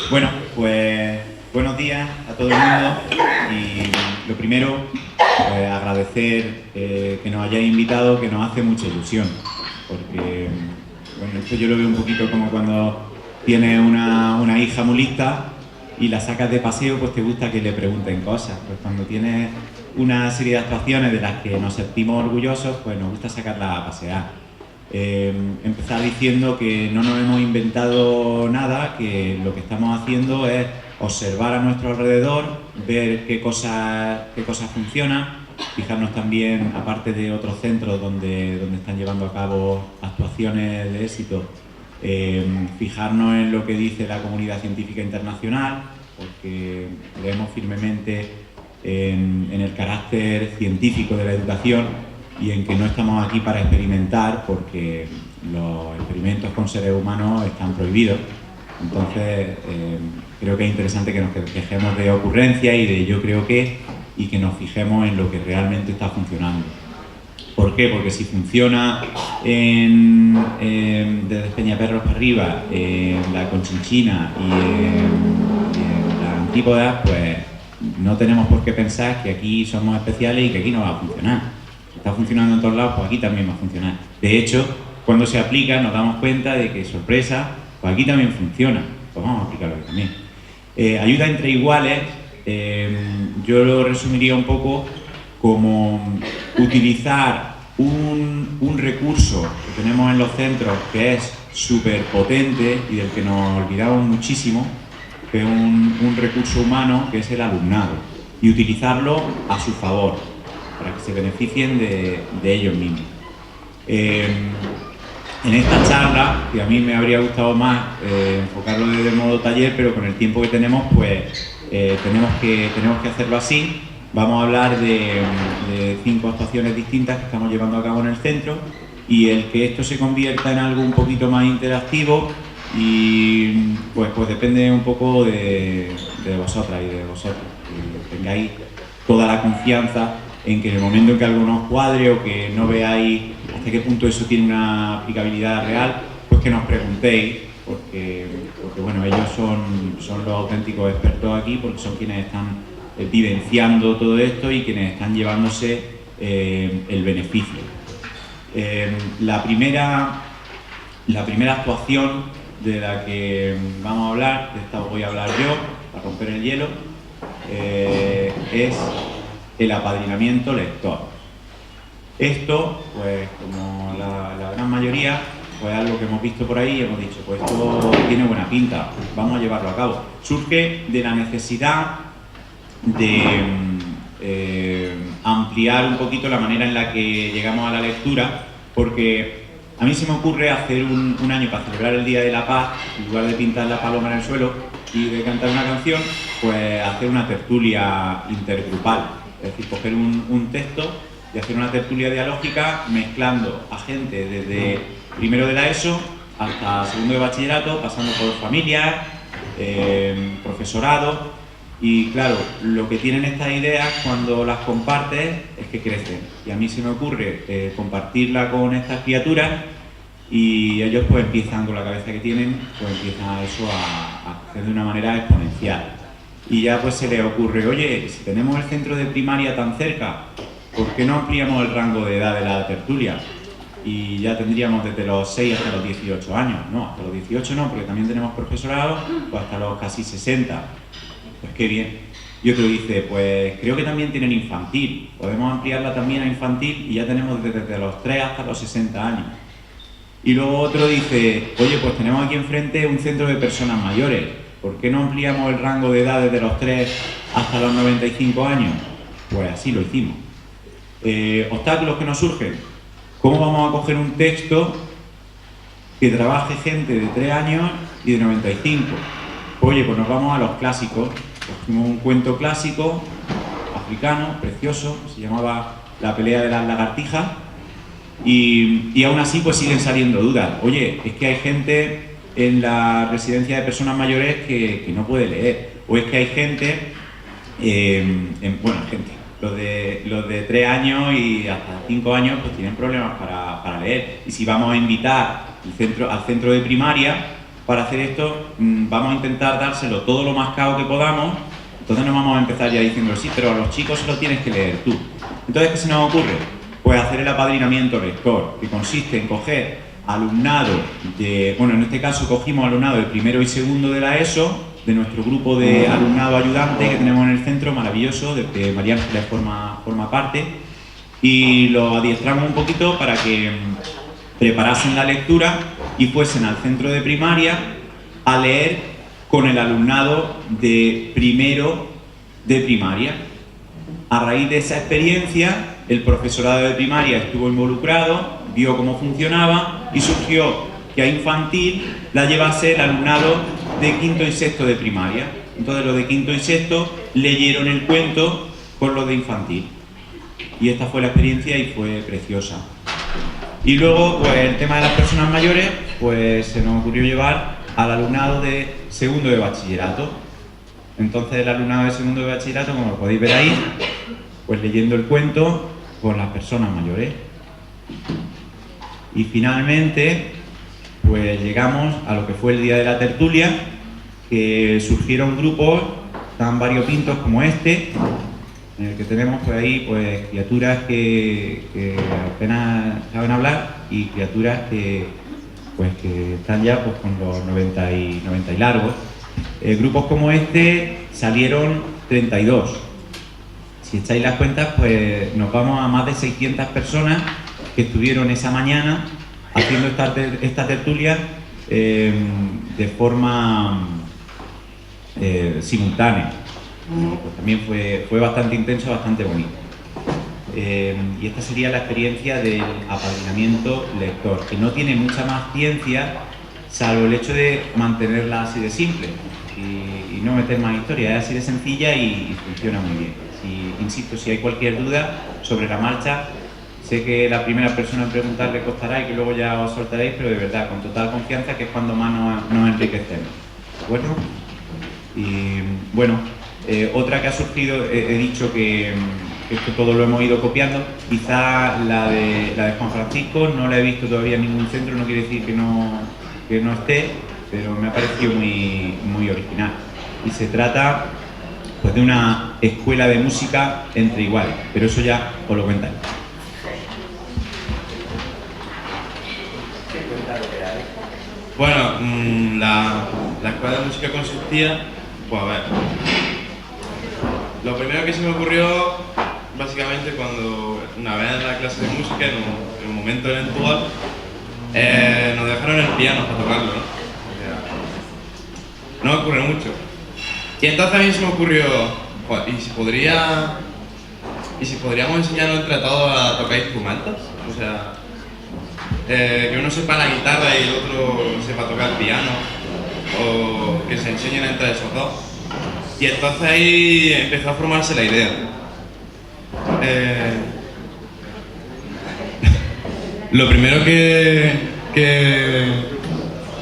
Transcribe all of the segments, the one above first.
Bueno, pues buenos días a todo el mundo y lo primero, pues agradecer que nos hayáis invitado, que nos hace mucha ilusión, porque bueno, esto yo lo veo un poquito como cuando tienes una hija muy lista y la sacas de paseo, pues te gusta que le pregunten cosas. Pues cuando tienes una serie de actuaciones de las que nos sentimos orgullosos, pues nos gusta sacarla a pasear. Empezar diciendo que no nos hemos inventado nada, que lo que estamos haciendo es observar a nuestro alrededor, ver qué cosas funcionan, fijarnos también, aparte de otros centros donde están llevando a cabo actuaciones de éxito, fijarnos en lo que dice la comunidad científica internacional, porque creemos firmemente en el carácter científico de la educación y en que no estamos aquí para experimentar, porque los experimentos con seres humanos están prohibidos. Entonces, creo que es interesante que nos dejemos de ocurrencias y de yo creo que, y que nos fijemos en lo que realmente está funcionando. ¿Por qué? Porque si funciona desde Peñaperros para arriba, en la Conchinchina y en las Antípodas, pues no tenemos por qué pensar que aquí somos especiales y que aquí no va a funcionar. Está funcionando en todos lados, pues aquí también va a funcionar. De hecho, cuando se aplica nos damos cuenta de que, sorpresa, pues aquí también funciona. Pues vamos a aplicarlo aquí también. Ayuda entre iguales, yo lo resumiría un poco como utilizar un recurso que tenemos en los centros que es súper potente y del que nos olvidamos muchísimo, que es un recurso humano, que es el alumnado, y utilizarlo a su favor, para que se beneficien de ellos mismos. En esta charla, que a mí me habría gustado más enfocarlo de modo taller, pero con el tiempo que tenemos, pues tenemos que hacerlo así. Vamos a hablar de 5 actuaciones distintas que estamos llevando a cabo en el centro, y el que esto se convierta en algo un poquito más interactivo, y pues depende un poco de vosotras y de vosotros, que tengáis toda la confianza en que en el momento en que algo nos cuadre o que no veáis hasta qué punto eso tiene una aplicabilidad real, pues que nos preguntéis, porque bueno, ellos son los auténticos expertos aquí, porque son quienes están vivenciando todo esto y quienes están llevándose el beneficio. La primera actuación de la que vamos a hablar, de esta voy a hablar yo, para romper el hielo, es el apadrinamiento lector. Esto, pues como la gran mayoría, pues algo que hemos visto por ahí y hemos dicho, pues esto tiene buena pinta, vamos a llevarlo a cabo. Surge de la necesidad de ampliar un poquito la manera en la que llegamos a la lectura, porque a mí se me ocurre hacer un año para celebrar el Día de la Paz, en lugar de pintar la paloma en el suelo y de cantar una canción, pues hacer una tertulia intergrupal. Es decir, coger un texto y hacer una tertulia dialógica mezclando a gente desde primero de la ESO hasta segundo de bachillerato, pasando por familias, profesorado. Y claro, lo que tienen estas ideas cuando las compartes es que crecen. Y a mí se me ocurre compartirla con estas criaturas, y ellos pues empiezan, con la cabeza que tienen, pues empiezan a eso a crecer de una manera exponencial. Y ya pues se les ocurre, oye, si tenemos el centro de primaria tan cerca, ¿por qué no ampliamos el rango de edad de la tertulia? Y ya tendríamos desde los 6 hasta los 18 años. No, hasta los 18 no, porque también tenemos profesorado, pues hasta los casi 60. Pues qué bien. Y otro dice, pues creo que también tienen infantil, podemos ampliarla también a infantil y ya tenemos desde los 3 hasta los 60 años. Y luego otro dice, oye, pues tenemos aquí enfrente un centro de personas mayores, ¿por qué no ampliamos el rango de edad desde los 3 hasta los 95 años? Pues así lo hicimos. Obstáculos que nos surgen. ¿Cómo vamos a coger un texto que trabaje gente de 3 años y de 95? Oye, pues nos vamos a los clásicos. Cogimos un cuento clásico, africano, precioso, se llamaba La pelea de las lagartijas, y aún así pues siguen saliendo dudas. Oye, es que hay gente en la residencia de personas mayores que no puede leer, o es que hay gente, los de 3 años y hasta 5 años pues tienen problemas para leer, y si vamos a invitar al centro de primaria para hacer esto vamos a intentar dárselo todo lo más cao que podamos. Entonces no vamos a empezar ya diciendo, sí, pero a los chicos se lo tienes que leer tú. Entonces, ¿qué se nos ocurre? Pues hacer el apadrinamiento lector, que consiste en coger alumnado de, bueno, en este caso cogimos alumnado de primero y segundo de la ESO, de nuestro grupo de alumnado ayudante que tenemos en el centro, maravilloso, de que María Ángeles forma parte, y lo adiestramos un poquito para que preparasen la lectura y fuesen al centro de primaria a leer con el alumnado de primero de primaria. A raíz de esa experiencia, el profesorado de primaria estuvo involucrado, vio cómo funcionaba y surgió que a infantil la llevase el alumnado de quinto y sexto de primaria. Entonces los de quinto y sexto leyeron el cuento con los de infantil. Y esta fue la experiencia y fue preciosa. Y luego, pues el tema de las personas mayores, pues se nos ocurrió llevar al alumnado de segundo de bachillerato. Entonces el alumnado de segundo de bachillerato, como lo podéis ver ahí, pues leyendo el cuento con las personas mayores. Y finalmente, pues llegamos a lo que fue el día de la tertulia, que surgieron grupos tan variopintos como este, en el que tenemos pues ahí pues criaturas que apenas saben hablar y criaturas que están ya pues con los 90 y largos. Grupos como este salieron 32. Si echáis las cuentas, pues nos vamos a más de 600 personas que estuvieron esa mañana haciendo esta tertulia de forma simultánea. Pues también fue bastante intenso, bastante bonito. Y esta sería la experiencia del apadrinamiento lector, que no tiene mucha más ciencia, salvo el hecho de mantenerla así de simple y no meter más historia. Es así de sencilla y funciona muy bien. Insisto, si hay cualquier duda sobre la marcha, sé que la primera persona en preguntar le costará y que luego ya os soltaréis, pero de verdad, con total confianza, que es cuando más nos enriquecemos. ¿De acuerdo? Y bueno, otra que ha surgido, he dicho que esto todo lo hemos ido copiando. Quizá la de Juan Francisco no la he visto todavía en ningún centro, no quiere decir que no esté, pero me ha parecido muy original. Y se trata pues de una escuela de música entre iguales, pero eso ya os lo cuentaré. Bueno, la escuela de música consistía, pues a ver, lo primero que se me ocurrió, básicamente cuando una vez en la clase de música, en un momento eventual, nos dejaron el piano para tocarlo, ¿no? O sea, no me ocurre mucho. Y entonces a mí se me ocurrió, pues, ¿y si podríamos enseñarnos entre todos a tocar instrumentos? O sea, que uno sepa la guitarra y el otro sepa tocar el piano, o que se enseñen entre esos dos. Y entonces ahí empezó a formarse la idea. Lo primero que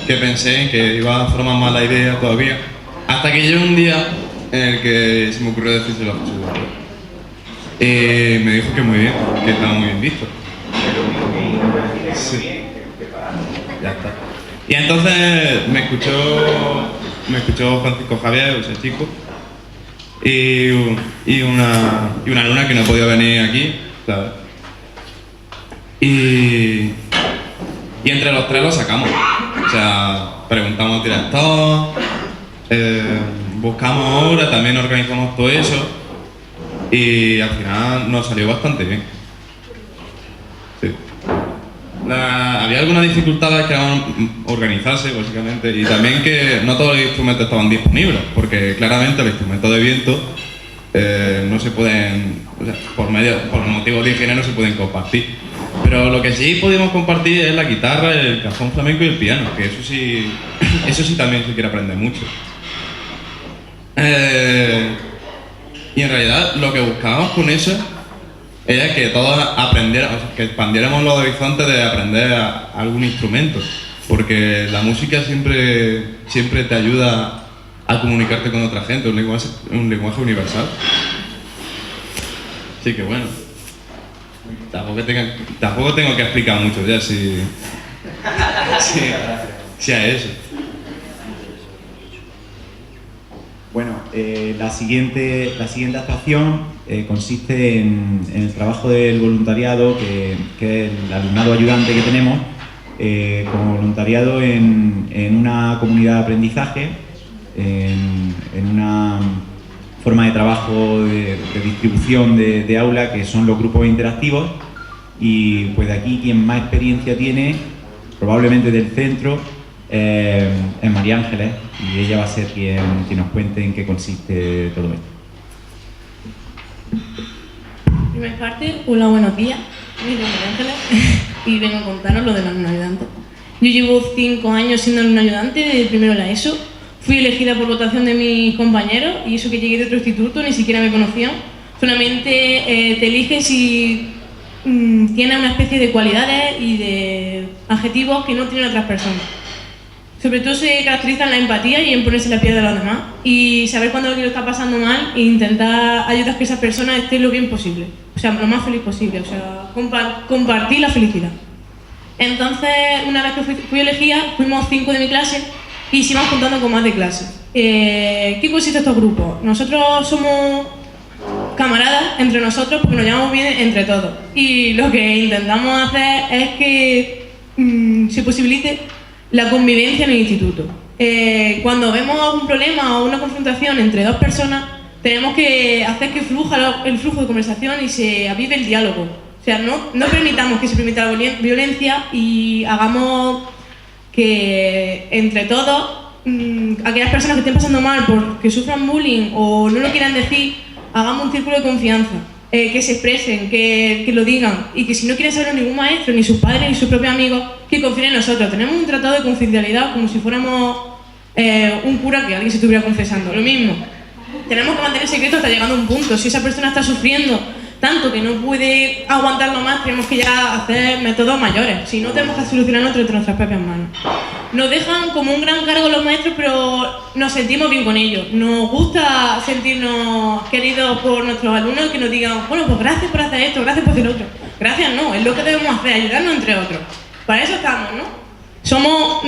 pensé que iba a formar más la idea todavía, hasta que llegó un día en el que se me ocurrió decírselo a Jesús. Me dijo que muy bien, que estaba muy bien visto. Sí. Ya está. Y entonces me escuchó Francisco Javier, ese chico, y una alumna que no podía venir aquí, ¿sabes? Y entre los tres lo sacamos. O sea, preguntamos al director, buscamos obras, también organizamos todo eso, y al final nos salió bastante bien. Sí. Había algunas dificultades que eran organizarse, básicamente, y también que no todos los instrumentos estaban disponibles, porque claramente los instrumentos de viento no se pueden, o sea, por motivos de higiene no se pueden compartir. Pero lo que sí podemos compartir es la guitarra, el cajón flamenco y el piano, que eso sí también se quiere aprender mucho. Y en realidad lo que buscábamos con eso era que todos aprendieran, o sea, que expandiéramos los horizontes de aprender algún instrumento, porque la música siempre te ayuda a comunicarte con otra gente, un lenguaje universal. Así que bueno, tampoco tengo que explicar mucho ya si a eso. La siguiente actuación consiste en el trabajo del voluntariado, que es el alumnado ayudante que tenemos, como voluntariado en una comunidad de aprendizaje, en una forma de trabajo de distribución de aula, que son los grupos interactivos. Y pues de aquí quien más experiencia tiene, probablemente del centro, es María Ángeles, y ella va a ser quien nos cuente en qué consiste todo esto. Primera parte, hola, buenos días. Mi nombre es María Ángeles y vengo a contaros lo del alumno ayudante. Yo llevo 5 años siendo alumno ayudante de primero la ESO. Fui elegida por votación de mis compañeros, y eso que llegué de otro instituto, ni siquiera me conocían. Solamente te eligen si tienes una especie de cualidades y de adjetivos que no tienen otras personas. Sobre todo se caracteriza en la empatía y en ponerse en la piel de los demás, y saber cuando alguien lo está pasando mal e intentar ayudar a que esa persona esté lo bien posible, o sea, lo más feliz posible, o sea, compartir la felicidad. Entonces, una vez que fui elegida, fuimos 5 de mi clase y se iban juntando con más de clase. ¿Qué consiste estos grupos? Nosotros somos camaradas entre nosotros porque nos llevamos bien entre todos, y lo que intentamos hacer es que se posibilite la convivencia en el instituto. Cuando vemos algún problema o una confrontación entre dos personas, tenemos que hacer que fluya el flujo de conversación y se avive el diálogo. O sea, no permitamos que se permita la violencia, y hagamos que entre todos, aquellas personas que estén pasando mal porque sufran bullying o no lo quieran decir, hagamos un círculo de confianza. Que se expresen, que lo digan, y que si no quieren saberlo ningún maestro, ni sus padres, ni sus propios amigos, que confíen en nosotros. Tenemos un tratado de confidencialidad como si fuéramos un cura que alguien se estuviera confesando. Lo mismo, tenemos que mantener secreto hasta llegando a un punto. Si esa persona está sufriendo tanto que no puede aguantarlo más, tenemos que ya hacer métodos mayores. Si no, tenemos que solucionarlo entre nuestras propias manos. Nos dejan como un gran cargo los maestros, pero nos sentimos bien con ellos. Nos gusta sentirnos queridos por nuestros alumnos, que nos digan, bueno, pues gracias por hacer esto, gracias por hacer otro. Gracias no, es lo que debemos hacer, ayudarnos entre otros. Para eso estamos, ¿no? Somos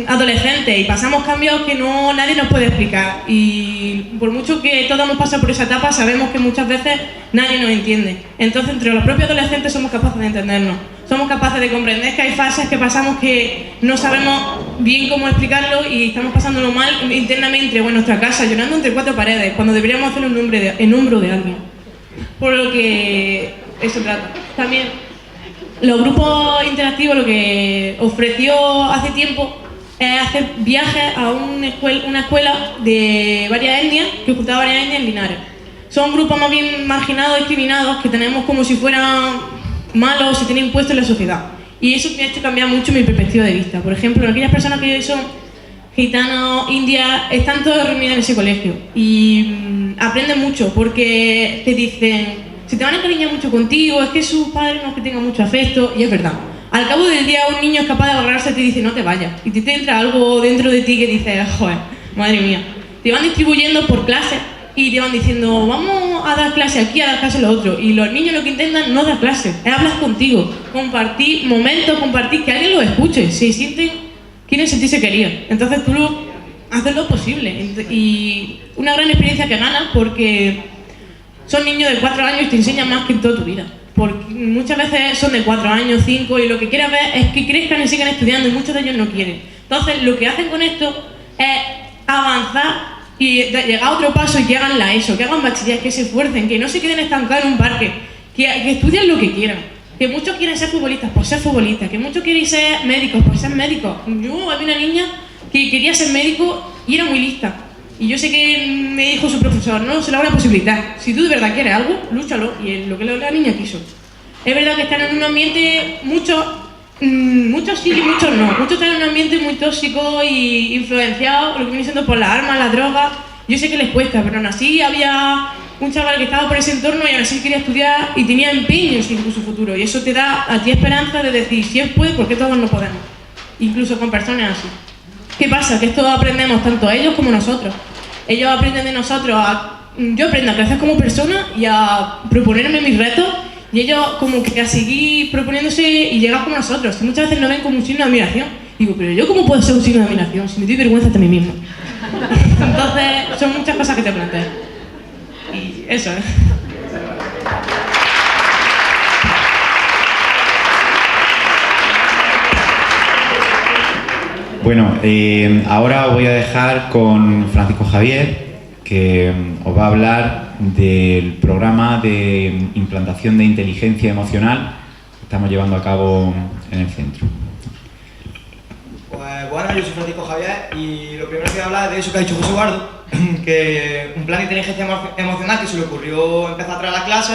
adolescentes y pasamos cambios que nadie nos puede explicar, y por mucho que todos hemos pasado por esa etapa, sabemos que muchas veces nadie nos entiende. Entonces, entre los propios adolescentes somos capaces de entendernos, somos capaces de comprender que hay fases que pasamos que no sabemos bien cómo explicarlo y estamos pasándolo mal internamente o en nuestra casa, llorando entre 4 paredes, cuando deberíamos hacerlo en hombro de alguien. Por lo que eso trata. También los grupos interactivos lo que ofreció hace tiempo es hacer viajes a una escuela de varias etnias, que juntaba varias etnias en Linares. Son grupos más bien marginados, discriminados, que tenemos como si fueran malos, se tienen impuestos en la sociedad. Y eso me ha hecho cambiar mucho mi perspectiva de vista. Por ejemplo, aquellas personas que son gitanos, indias, están todos reunidos en ese colegio y aprenden mucho, porque te dicen, se te van a encariñar mucho contigo, es que sus padres no es que tengan mucho afecto, y es verdad. Al cabo del día un niño es capaz de agarrarse y te dice, no te vayas, y te entra algo dentro de ti que dice, joder, madre mía. Te van distribuyendo por clases y te van diciendo, vamos a dar clase aquí, a dar clase a lo otro, y los niños lo que intentan no dar clase, es hablar contigo, compartir momentos, compartir, que alguien los escuche, se sienten, quieren sentirse queridos. Entonces tú haces lo posible, y una gran experiencia que ganas, porque son niños de 4 años y te enseñan más que en toda tu vida. Porque muchas veces son de 4 años, 5, y lo que quieres ver es que crezcan y sigan estudiando, y muchos de ellos no quieren. Entonces, lo que hacen con esto es avanzar y llegar a otro paso, y que hagan la ESO, que hagan bachiller, que se esfuercen, que no se queden estancados en un parque, que estudien lo que quieran. Que muchos quieren ser futbolistas, pues ser futbolistas. Que muchos quieren ser médicos, pues ser médicos. Yo había una niña que quería ser médico y era muy lista. Y yo sé que me dijo su profesor, no se le habrá posibilidad. Si tú de verdad quieres algo, lúchalo. Y es lo que la niña quiso. Es verdad que están en un ambiente, muchos sí y muchos no. Muchos están en un ambiente muy tóxico y influenciado, lo que viene siendo por las armas, las drogas. Yo sé que les cuesta, pero aún así había un chaval que estaba por ese entorno y aún así quería estudiar y tenía empeño en su futuro. Y eso te da a ti esperanza de decir, si él puede, ¿por qué todos no podemos? Incluso con personas así. ¿Qué pasa? Que esto aprendemos tanto ellos como nosotros. Ellos aprenden de nosotros, yo aprendo a crecer como persona y a proponerme mis retos, y ellos como que a seguir proponiéndose y llegar como nosotros. Y muchas veces nos ven como un signo de admiración. Digo, pero yo ¿cómo puedo ser un signo de admiración si me doy vergüenza hasta a mí mismo? Entonces, son muchas cosas que te planteas. Y eso, ¿eh? Bueno, ahora os voy a dejar con Francisco Javier, que os va a hablar del programa de implantación de inteligencia emocional que estamos llevando a cabo en el centro. Pues bueno, yo soy Francisco Javier y lo primero que voy a hablar es de eso que ha dicho José Eduardo, que un plan de inteligencia emocional que se le ocurrió empezar a traer a la clase,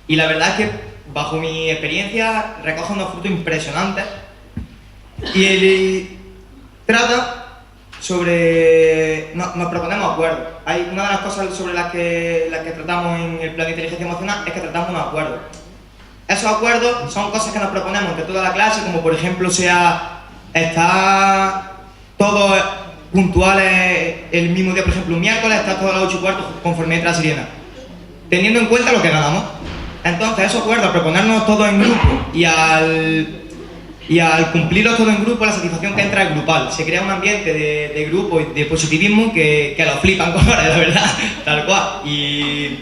y la verdad es que bajo mi experiencia recoge unos frutos impresionantes y trata sobre... nos proponemos acuerdos. Hay una de las cosas sobre las que tratamos en el plan de inteligencia emocional es que tratamos unos acuerdos. Esos acuerdos son cosas que nos proponemos entre toda la clase, como por ejemplo sea estar todos puntuales el mismo día, por ejemplo un miércoles, estar todos a las 8:15 conforme entra la sirena, teniendo en cuenta lo que ganamos. Entonces esos acuerdos, proponernos todos en grupo y al cumplirlos todos en grupo, la satisfacción que entra es grupal. Se crea un ambiente de grupo y de positivismo que lo flipan colores, la verdad, tal cual. Y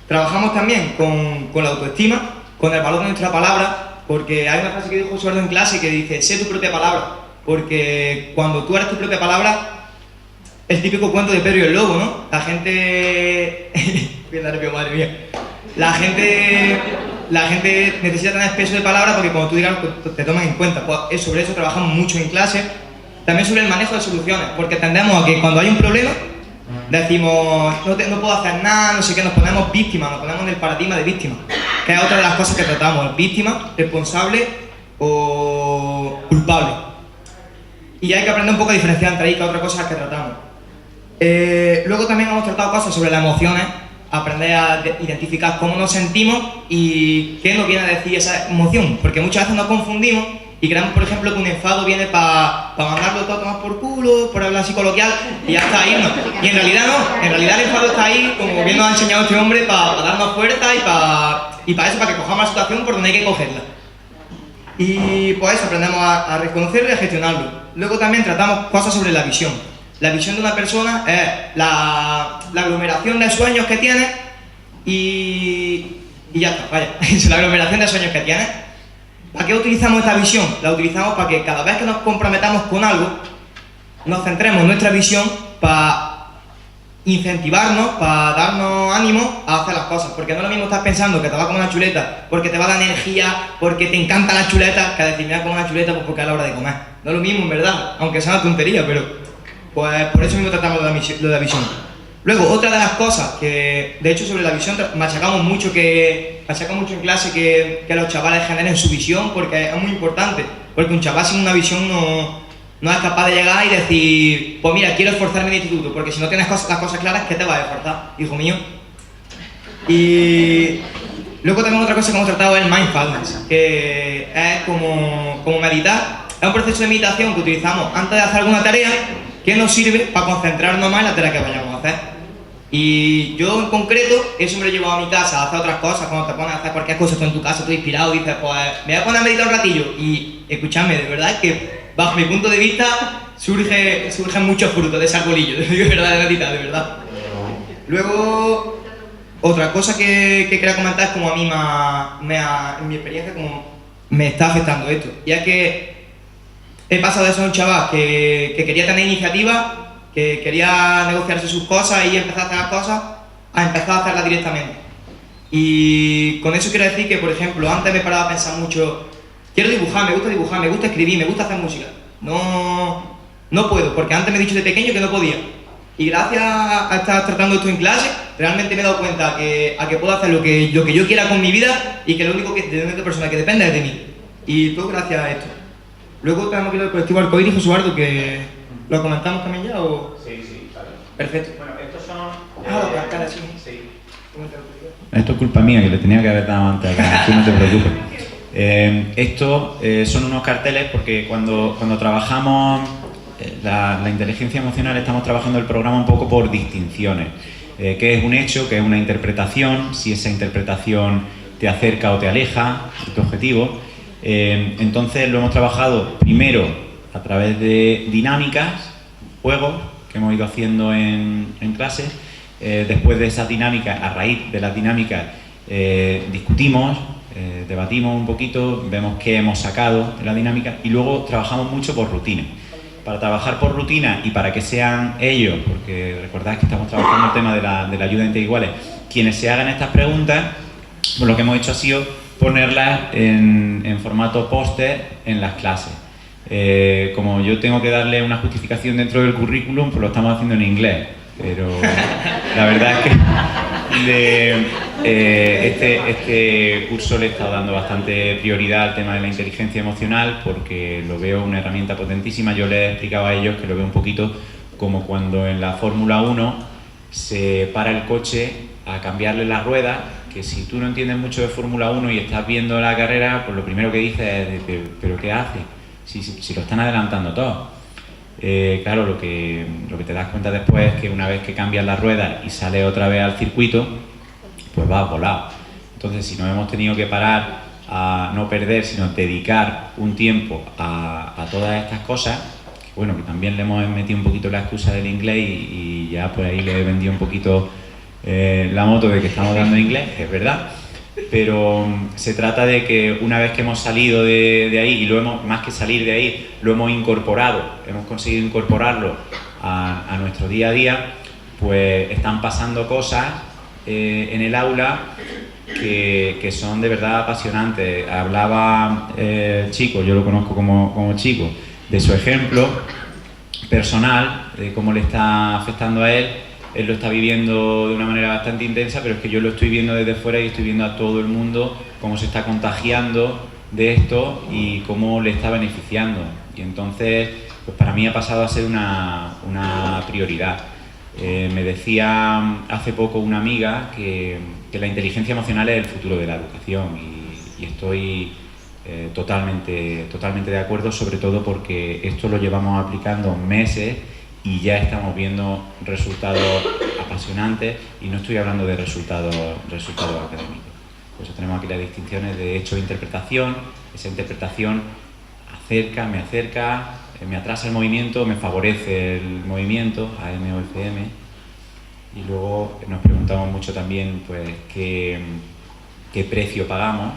trabajamos también con la autoestima, con el valor de nuestra palabra, porque hay una frase que dijo José Eduardo en clase que dice: sé tu propia palabra, porque cuando tú eres tu propia palabra, el típico cuento de Pedro y el lobo, ¿no? La gente... madre mía. La gente necesita tener peso de palabra porque cuando tú digas te toman en cuenta. Pues sobre eso trabajamos mucho en clase. También sobre el manejo de soluciones, porque tendemos a que cuando hay un problema decimos no puedo hacer nada, no sé qué, nos ponemos víctimas, nos ponemos en el paradigma de víctima, que es otra de las cosas que tratamos: víctima, responsable o culpable. Y hay que aprender un poco a diferenciar entre ahí, que otra cosa que tratamos. Luego también hemos tratado cosas sobre las emociones, aprender a identificar cómo nos sentimos y qué nos viene a decir esa emoción, porque muchas veces nos confundimos y creemos, por ejemplo, que un enfado viene para mandarlo todo a tomar por culo, por hablar así coloquial, y ya está, irnos. Y en realidad no, en realidad el enfado está ahí, como bien nos ha enseñado este hombre, para darnos fuerza y para eso, para que cojamos la situación por donde hay que cogerla. Y pues eso, aprendemos a reconocerlo y a gestionarlo. Luego también tratamos cosas sobre la visión. La visión de una persona es la aglomeración de sueños que tiene y ya está, vaya, es la aglomeración de sueños que tiene. ¿Para qué utilizamos esta visión? La utilizamos para que cada vez que nos comprometamos con algo, nos centremos en nuestra visión para incentivarnos, para darnos ánimo a hacer las cosas. Porque no es lo mismo estar pensando que te va a comer una chuleta porque te va a dar energía, porque te encanta la chuleta, que decir, me voy a comer una chuleta pues porque es la hora de comer. No es lo mismo, en verdad, aunque sea una tontería, pero pues por eso mismo tratamos de la visión. Luego, otra de las cosas que, de hecho, sobre la visión machacamos mucho en clase que los chavales generen su visión, porque es muy importante, porque un chaval sin una visión no es capaz de llegar y decir, pues mira, quiero esforzarme en el instituto, porque si no tienes las cosas claras, ¿qué te vas a esforzar, hijo mío? Y luego también otra cosa que hemos tratado es el mindfulness, que es como meditar. Es un proceso de meditación que utilizamos antes de hacer alguna tarea que nos sirve para concentrarnos más en la tarea que vayamos a hacer. Y yo en concreto, eso me lo llevo a mi casa a hacer otras cosas. Cuando te pones a hacer cualquier cosa tú en tu casa, tú inspirado, dices, pues me voy a poner a meditar un ratillo. Y escuchadme, de verdad es que bajo mi punto de vista surgen muchos frutos de ese arbolillo, de verdad, de meditar, de verdad. Luego, otra cosa que quería comentar es como a mí en mi experiencia, como me está afectando esto. Y es que he pasado de ser un chaval que quería tener iniciativa, que quería negociarse sus cosas y empezar a hacer las cosas, a empezar a hacerlas directamente. Y con eso quiero decir que, por ejemplo, antes me paraba a pensar mucho, quiero dibujar, me gusta escribir, me gusta hacer música. No puedo, porque antes me he dicho de pequeño que no podía. Y gracias a estar tratando esto en clase, realmente me he dado cuenta a que puedo hacer lo que yo quiera con mi vida y que lo único de la única persona que depende es de mí. Y todo gracias a esto. Luego tenemos que ir al colectivo Arcoíris, José Eduardo, que ¿lo comentamos también ya o...? Sí, claro. Perfecto. Bueno, estos son... los cascadas, sí. Esto es culpa mía, que le tenía que haber dado antes acá, tú no te preocupes. Estos son unos carteles porque cuando trabajamos la inteligencia emocional estamos trabajando el programa un poco por distinciones. ¿Qué es un hecho? ¿Qué es una interpretación? Si esa interpretación te acerca o te aleja de tu objetivo. Entonces lo hemos trabajado primero a través de dinámicas, juegos, hemos ido haciendo en clase. Después de esas dinámicas, a raíz de las dinámicas, discutimos, debatimos un poquito, vemos qué hemos sacado de la dinámica y luego trabajamos mucho por rutina. Para trabajar por rutina y para que sean ellos, porque recordad que estamos trabajando el tema de la ayuda entre iguales, quienes se hagan estas preguntas, pues lo que hemos hecho ha sido ponerlas en formato póster en las clases. Como yo tengo que darle una justificación dentro del currículum, pues lo estamos haciendo en inglés, pero la verdad es que este curso le he estado dando bastante prioridad al tema de la inteligencia emocional porque lo veo una herramienta potentísima. Yo les he explicado a ellos que lo veo un poquito como cuando en la Fórmula 1 se para el coche a cambiarle las ruedas, que si tú no entiendes mucho de Fórmula 1 y estás viendo la carrera, pues lo primero que dices es, ¿pero qué hace? Si lo están adelantando todo. Claro, lo que te das cuenta después es que una vez que cambias las ruedas y sales otra vez al circuito, pues vas volado. Entonces, si nos hemos tenido que parar a no perder, sino dedicar un tiempo a todas estas cosas, que bueno, que también le hemos metido un poquito la excusa del inglés y ya pues ahí le he vendido un poquito la moto de que estamos dando inglés, es verdad. Pero se trata de que una vez que hemos salido de ahí y lo hemos, más que salir de ahí, lo hemos incorporado, hemos conseguido incorporarlo a nuestro día a día, pues están pasando cosas en el aula que son de verdad apasionantes. Hablaba Chico, yo lo conozco como Chico, de su ejemplo personal, de cómo le está afectando a él. Él lo está viviendo de una manera bastante intensa, pero es que yo lo estoy viendo desde fuera y estoy viendo a todo el mundo cómo se está contagiando de esto y cómo le está beneficiando. Y entonces, pues para mí ha pasado a ser una prioridad. Me decía hace poco una amiga que la inteligencia emocional es el futuro de la educación y estoy totalmente de acuerdo, sobre todo porque esto lo llevamos aplicando meses y ya estamos viendo resultados apasionantes y no estoy hablando de resultados académicos. Por eso tenemos aquí las distinciones de hecho e interpretación. Esa interpretación me acerca, me atrasa el movimiento, me favorece el movimiento, AM o FM. Y luego nos preguntamos mucho también pues qué precio pagamos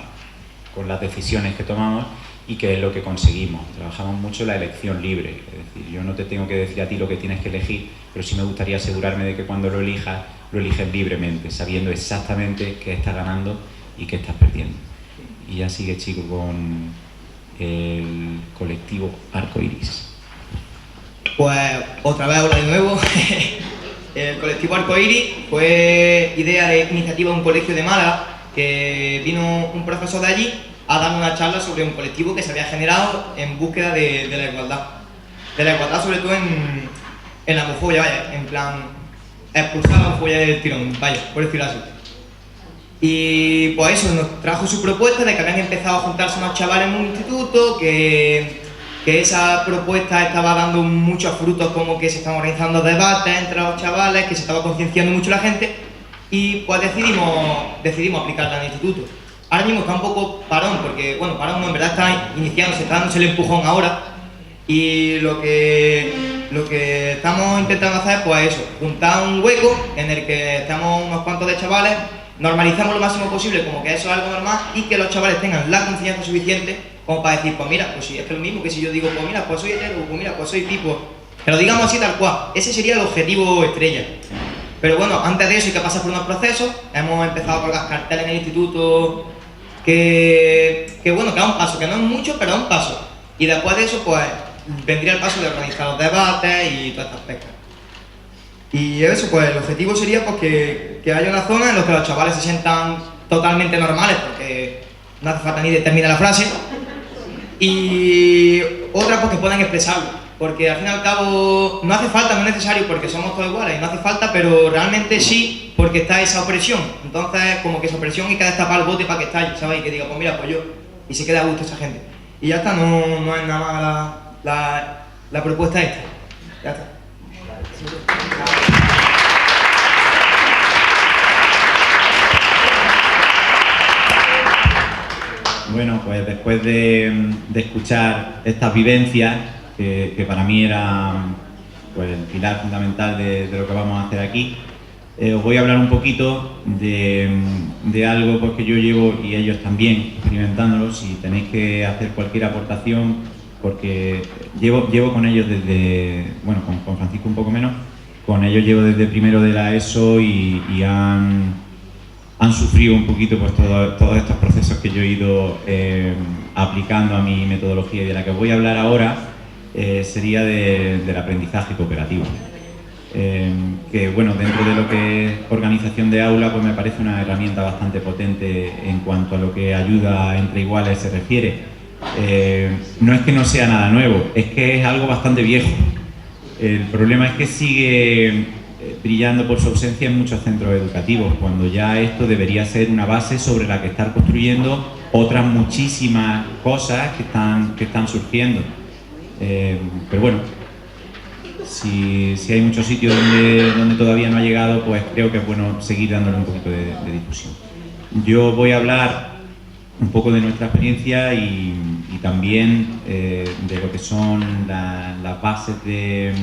con las decisiones que tomamos y qué es lo que conseguimos. Trabajamos mucho la elección libre, es decir, yo no te tengo que decir a ti lo que tienes que elegir, pero sí me gustaría asegurarme de que cuando lo eliges libremente, sabiendo exactamente qué estás ganando y qué estás perdiendo. Y ya sigue Chico con el colectivo Arcoiris. Pues otra vez hola de nuevo. El colectivo Arcoiris fue idea de iniciativa de un colegio de Málaga, que vino un profesor de allí a dar una charla sobre un colectivo que se había generado en búsqueda de la igualdad. De la igualdad sobre todo en la homofobia, vaya, en plan expulsar la homofobia del tirón, vaya, por decirlo así. Y pues eso, nos trajo su propuesta de que habían empezado a juntarse unos chavales en un instituto, que esa propuesta estaba dando muchos frutos, como que se estaban organizando debates entre los chavales, que se estaba concienciando mucho la gente, y pues decidimos aplicarla en el instituto. Ahora mismo está un poco parón, porque, bueno, parón no, en verdad está iniciando, se está dándose el empujón ahora, y lo que estamos intentando hacer pues eso, juntar un hueco en el que estamos unos cuantos de chavales, normalizamos lo máximo posible como que eso es algo normal y que los chavales tengan la confianza suficiente como para decir, pues mira, pues si es que lo mismo que si yo digo, pues mira, pues soy hetero, pues mira, pues soy tipo, que lo digamos así tal cual, ese sería el objetivo estrella. Pero bueno, antes de eso hay que pasar por unos procesos, hemos empezado a colgar carteles en el instituto, que bueno, que da un paso, que no es mucho, pero da un paso. Y después de eso, pues vendría el paso de organizar los debates y todas estas pescas. Y eso, pues el objetivo sería pues, que haya una zona en la que los chavales se sientan totalmente normales, porque no hace falta ni determinar la frase. Y otra, pues que puedan expresarlo, porque al fin y al cabo no hace falta, no es necesario, porque somos todos iguales, no hace falta, pero realmente sí, porque está esa opresión. Entonces, como que esa opresión hay que destapar el bote para que estalle, ¿sabes? Y que diga, pues mira, pues yo, y se queda a gusto esa gente. Y ya está, no es nada más la propuesta esta. Ya está. Bueno, pues después de escuchar estas vivencias, que para mí eran pues el pilar fundamental de lo que vamos a hacer aquí. Os voy a hablar un poquito de algo pues, que yo llevo, y ellos también, experimentándolo. Si tenéis que hacer cualquier aportación, porque llevo con ellos desde, bueno, con Francisco un poco menos, con ellos llevo desde primero de la ESO y han sufrido un poquito pues, todos estos procesos que yo he ido aplicando a mi metodología, y de la que os voy a hablar ahora sería del aprendizaje cooperativo. Que bueno, dentro de lo que es organización de aula, pues me parece una herramienta bastante potente en cuanto a lo que ayuda entre iguales se refiere. No es que no sea nada nuevo, es que es algo bastante viejo. El problema es que sigue brillando por su ausencia en muchos centros educativos, cuando ya esto debería ser una base sobre la que estar construyendo otras muchísimas cosas que están surgiendo. Pero bueno, si hay muchos sitios donde todavía no ha llegado, pues creo que es bueno seguir dándole un poquito de difusión. Yo voy a hablar un poco de nuestra experiencia y también de lo que son las bases de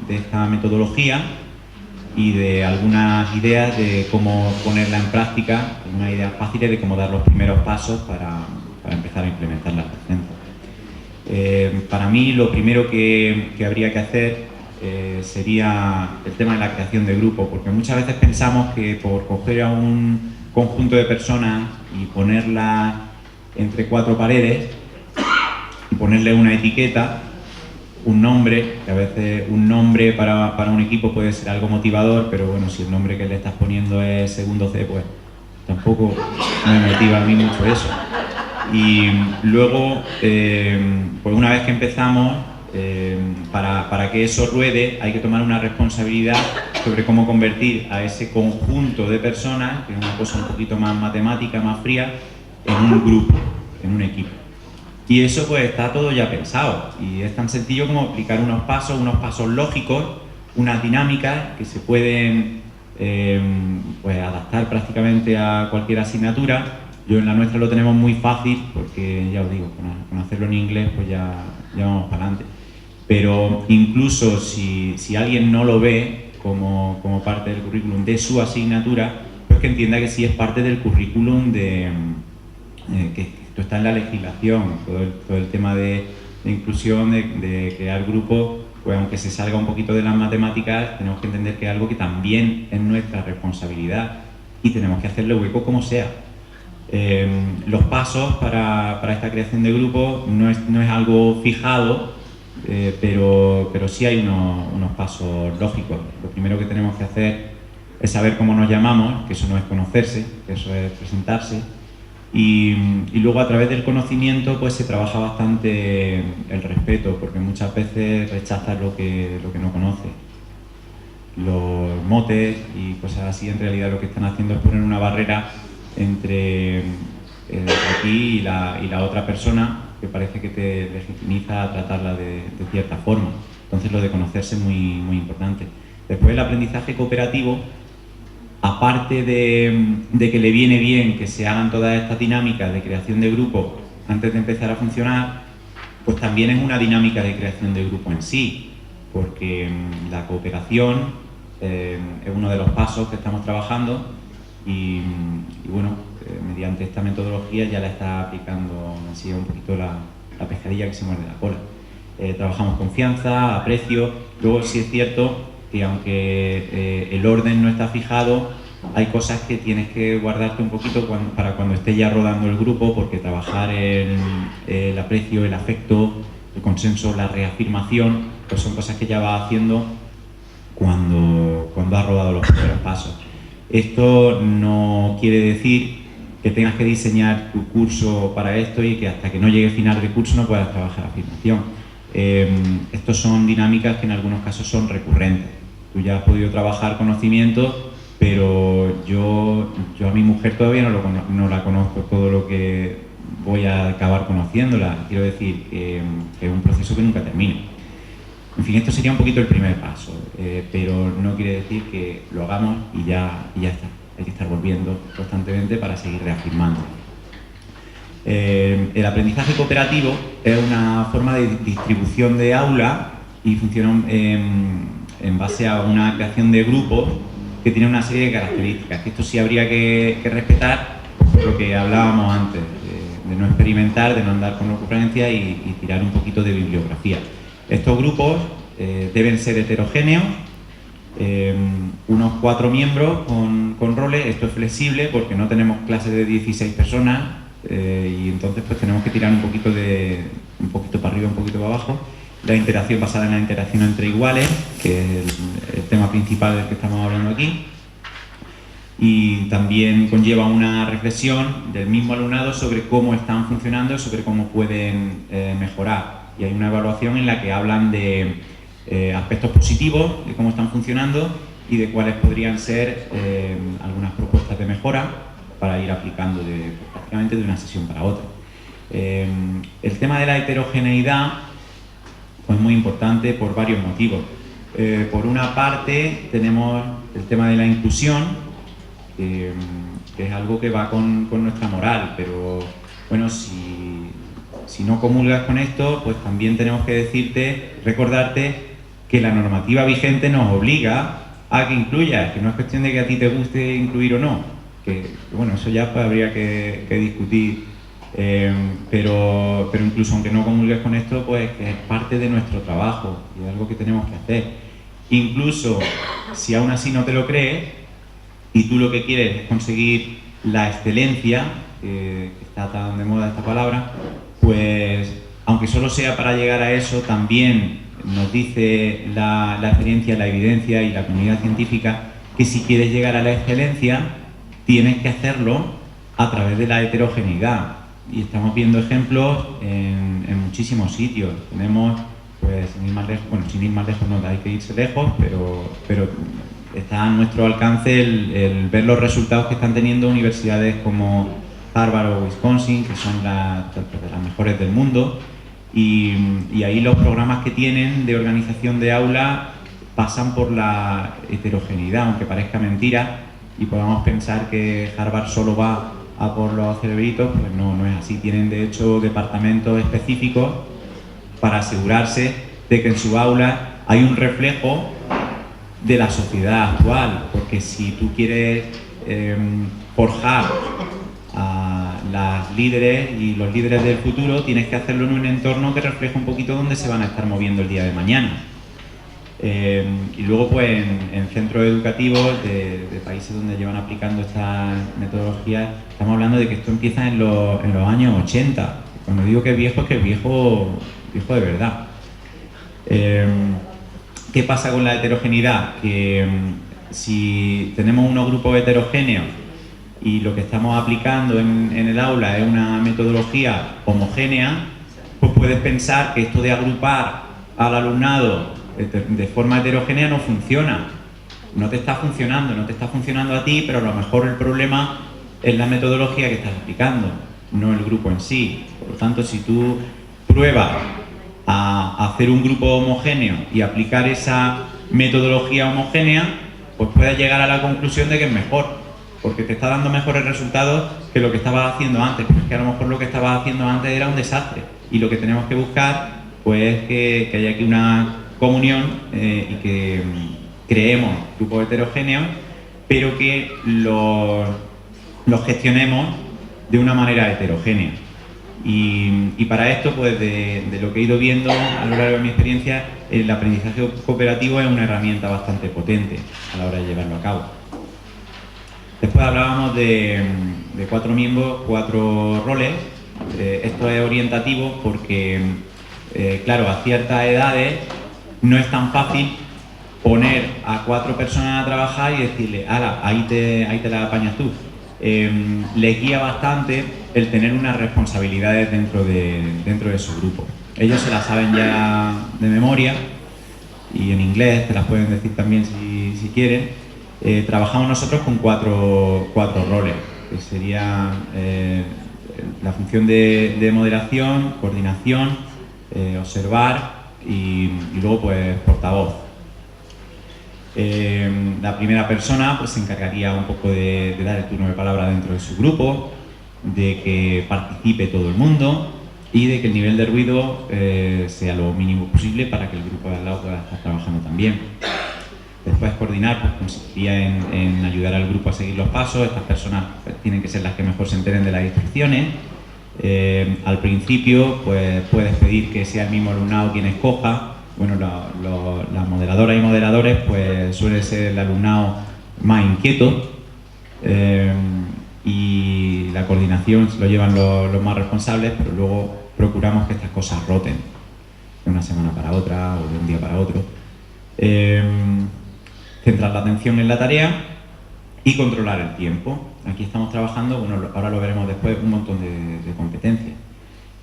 esta metodología y de algunas ideas de cómo ponerla en práctica, algunas ideas fáciles de cómo dar los primeros pasos para empezar a implementarla por dentro. Para mí lo primero que habría que hacer sería el tema de la creación de grupo, porque muchas veces pensamos que por coger a un conjunto de personas y ponerlas entre cuatro paredes y ponerle una etiqueta, un nombre, que a veces un nombre para un equipo puede ser algo motivador, pero bueno, si el nombre que le estás poniendo es segundo C, pues tampoco me motiva a mí mucho eso. Y luego, pues una vez que empezamos, para que eso ruede hay que tomar una responsabilidad sobre cómo convertir a ese conjunto de personas, que es una cosa un poquito más matemática, más fría, en un grupo, en un equipo. Y eso pues está todo ya pensado, y es tan sencillo como aplicar unos pasos lógicos, unas dinámicas que se pueden pues adaptar prácticamente a cualquier asignatura. Yo en la nuestra lo tenemos muy fácil porque, ya os digo, con hacerlo en inglés pues ya vamos para adelante. Pero incluso si alguien no lo ve como parte del currículum de su asignatura, pues que entienda que sí es parte del currículum que esto está en la legislación, todo el tema de inclusión, de crear grupos, pues aunque se salga un poquito de las matemáticas, tenemos que entender que es algo que también es nuestra responsabilidad y tenemos que hacerle hueco como sea. Los pasos para esta creación de grupos no es algo fijado, pero sí hay unos pasos lógicos. Lo primero que tenemos que hacer es saber cómo nos llamamos, que eso no es conocerse, que eso es presentarse, y luego a través del conocimiento pues se trabaja bastante el respeto, porque muchas veces rechazas lo que no conoces. Los motes y cosas así en realidad lo que están haciendo es poner una barrera entre aquí y la otra persona, que parece que te legitimiza a tratarla de cierta forma. Entonces lo de conocerse es muy, muy importante. Después el aprendizaje cooperativo, aparte de que le viene bien que se hagan todas estas dinámicas de creación de grupo antes de empezar a funcionar, pues también es una dinámica de creación de grupo en sí, porque la cooperación es uno de los pasos que estamos trabajando y bueno, mediante esta metodología ya la está aplicando así un poquito la pescadilla que se muerde la cola. Trabajamos confianza, aprecio. Luego sí es cierto que aunque el orden no está fijado, hay cosas que tienes que guardarte un poquito para cuando esté ya rodando el grupo, porque trabajar el aprecio, el afecto, el consenso, la reafirmación, pues son cosas que ya vas haciendo cuando has rodado los primeros pasos. Esto no quiere decir que tengas que diseñar tu curso para esto y que hasta que no llegue final de curso no puedas trabajar afirmación. Estos son dinámicas que en algunos casos son recurrentes. Tú ya has podido trabajar conocimiento, pero yo a mi mujer todavía no la conozco todo lo que voy a acabar conociéndola. Quiero decir que es un proceso que nunca termina. En fin, esto sería un poquito el primer paso, pero no quiere decir que lo hagamos y ya está. Hay que estar volviendo constantemente para seguir reafirmando. El aprendizaje cooperativo es una forma de distribución de aula y funciona en base a una creación de grupos que tiene una serie de características, que esto sí habría que respetar, por lo que hablábamos antes, de no experimentar, de no andar con ocurrencias y tirar un poquito de bibliografía. Estos grupos deben ser heterogéneos, unos 4 miembros con roles. Esto es flexible porque no tenemos clases de 16 personas y entonces pues tenemos que tirar un poquito para arriba, un poquito para abajo. La interacción basada en la interacción entre iguales, que es el tema principal del que estamos hablando aquí, y también conlleva una reflexión del mismo alumnado sobre cómo están funcionando, sobre cómo pueden mejorar, y hay una evaluación en la que hablan de aspectos positivos de cómo están funcionando y de cuáles podrían ser algunas propuestas de mejora para ir aplicando prácticamente de una sesión para otra. El tema de la heterogeneidad es muy importante por varios motivos. Por una parte tenemos el tema de la inclusión, que es algo que va con nuestra moral, pero bueno, si no comulgas con esto, pues también tenemos que recordarte que la normativa vigente nos obliga a que incluyas, que no es cuestión de que a ti te guste incluir o no, que bueno, eso ya pues habría que discutir. Pero incluso aunque no comulgues con esto, pues que es parte de nuestro trabajo y es algo que tenemos que hacer. Incluso si aún así no te lo crees y tú lo que quieres es conseguir la excelencia, que está tan de moda esta palabra, pues aunque solo sea para llegar a eso, también nos dice la experiencia, la evidencia y la comunidad científica que si quieres llegar a la excelencia tienes que hacerlo a través de la heterogeneidad. Y estamos viendo ejemplos en muchísimos sitios. Tenemos, pues, sin ir más lejos, no hay que irse lejos, pero está a nuestro alcance el ver los resultados que están teniendo universidades como Harvard o Wisconsin, que son las mejores del mundo, y ahí los programas que tienen de organización de aula pasan por la heterogeneidad, aunque parezca mentira, y podamos pensar que Harvard solo va a por los cerebritos, pues no es así. Tienen de hecho departamentos específicos para asegurarse de que en su aula hay un reflejo de la sociedad actual, porque si tú quieres forjar a las líderes y los líderes del futuro, tienes que hacerlo en un entorno que refleje un poquito dónde se van a estar moviendo el día de mañana. Y luego pues en centros educativos de países donde llevan aplicando estas metodologías, estamos hablando de que esto empieza en los años 80. Cuando digo que es viejo de verdad. ¿Qué pasa con la heterogeneidad? Que si tenemos unos grupos heterogéneos y lo que estamos aplicando en el aula es una metodología homogénea, pues puedes pensar que esto de agrupar al alumnado de forma heterogénea no funciona. No te está funcionando a ti, pero a lo mejor el problema es la metodología que estás aplicando, no el grupo en sí. Por lo tanto, si tú pruebas a hacer un grupo homogéneo y aplicar esa metodología homogénea, pues puedes llegar a la conclusión de que es mejor, porque te está dando mejores resultados que lo que estabas haciendo antes. Pero es que a lo mejor lo que estabas haciendo antes era un desastre, y lo que tenemos que buscar pues es que haya aquí una comunión y que creemos grupos heterogéneos, pero que los gestionemos de una manera heterogénea. Y para esto, pues de lo que he ido viendo a lo largo de mi experiencia, el aprendizaje cooperativo es una herramienta bastante potente a la hora de llevarlo a cabo. Después hablábamos de 4 miembros, 4 roles. Esto es orientativo porque, claro, a ciertas edades no es tan fácil poner a 4 personas a trabajar y decirle, ala, ahí te la apañas tú. Les guía bastante el tener unas responsabilidades dentro de su grupo. Ellos se las saben ya de memoria y en inglés te las pueden decir también si quieren. Trabajamos nosotros con 4 roles, que sería la función de moderación, coordinación, observar y luego pues portavoz. La primera persona pues se encargaría un poco de dar el turno de palabra dentro de su grupo, de que participe todo el mundo y de que el nivel de ruido sea lo mínimo posible para que el grupo de al lado pueda estar trabajando también. Después coordinar pues, consistiría en ayudar al grupo a seguir los pasos. Estas personas pues, tienen que ser las que mejor se enteren de las instrucciones. Al principio pues, puedes pedir que sea el mismo alumnado quien escoja. Bueno, las moderadoras y moderadores pues suele ser el alumnado más inquieto, y la coordinación se lo llevan los más responsables, pero luego procuramos que estas cosas roten de una semana para otra o de un día para otro. Centrar la atención en la tarea y controlar el tiempo. Aquí estamos trabajando, bueno, ahora lo veremos después, un montón de competencias.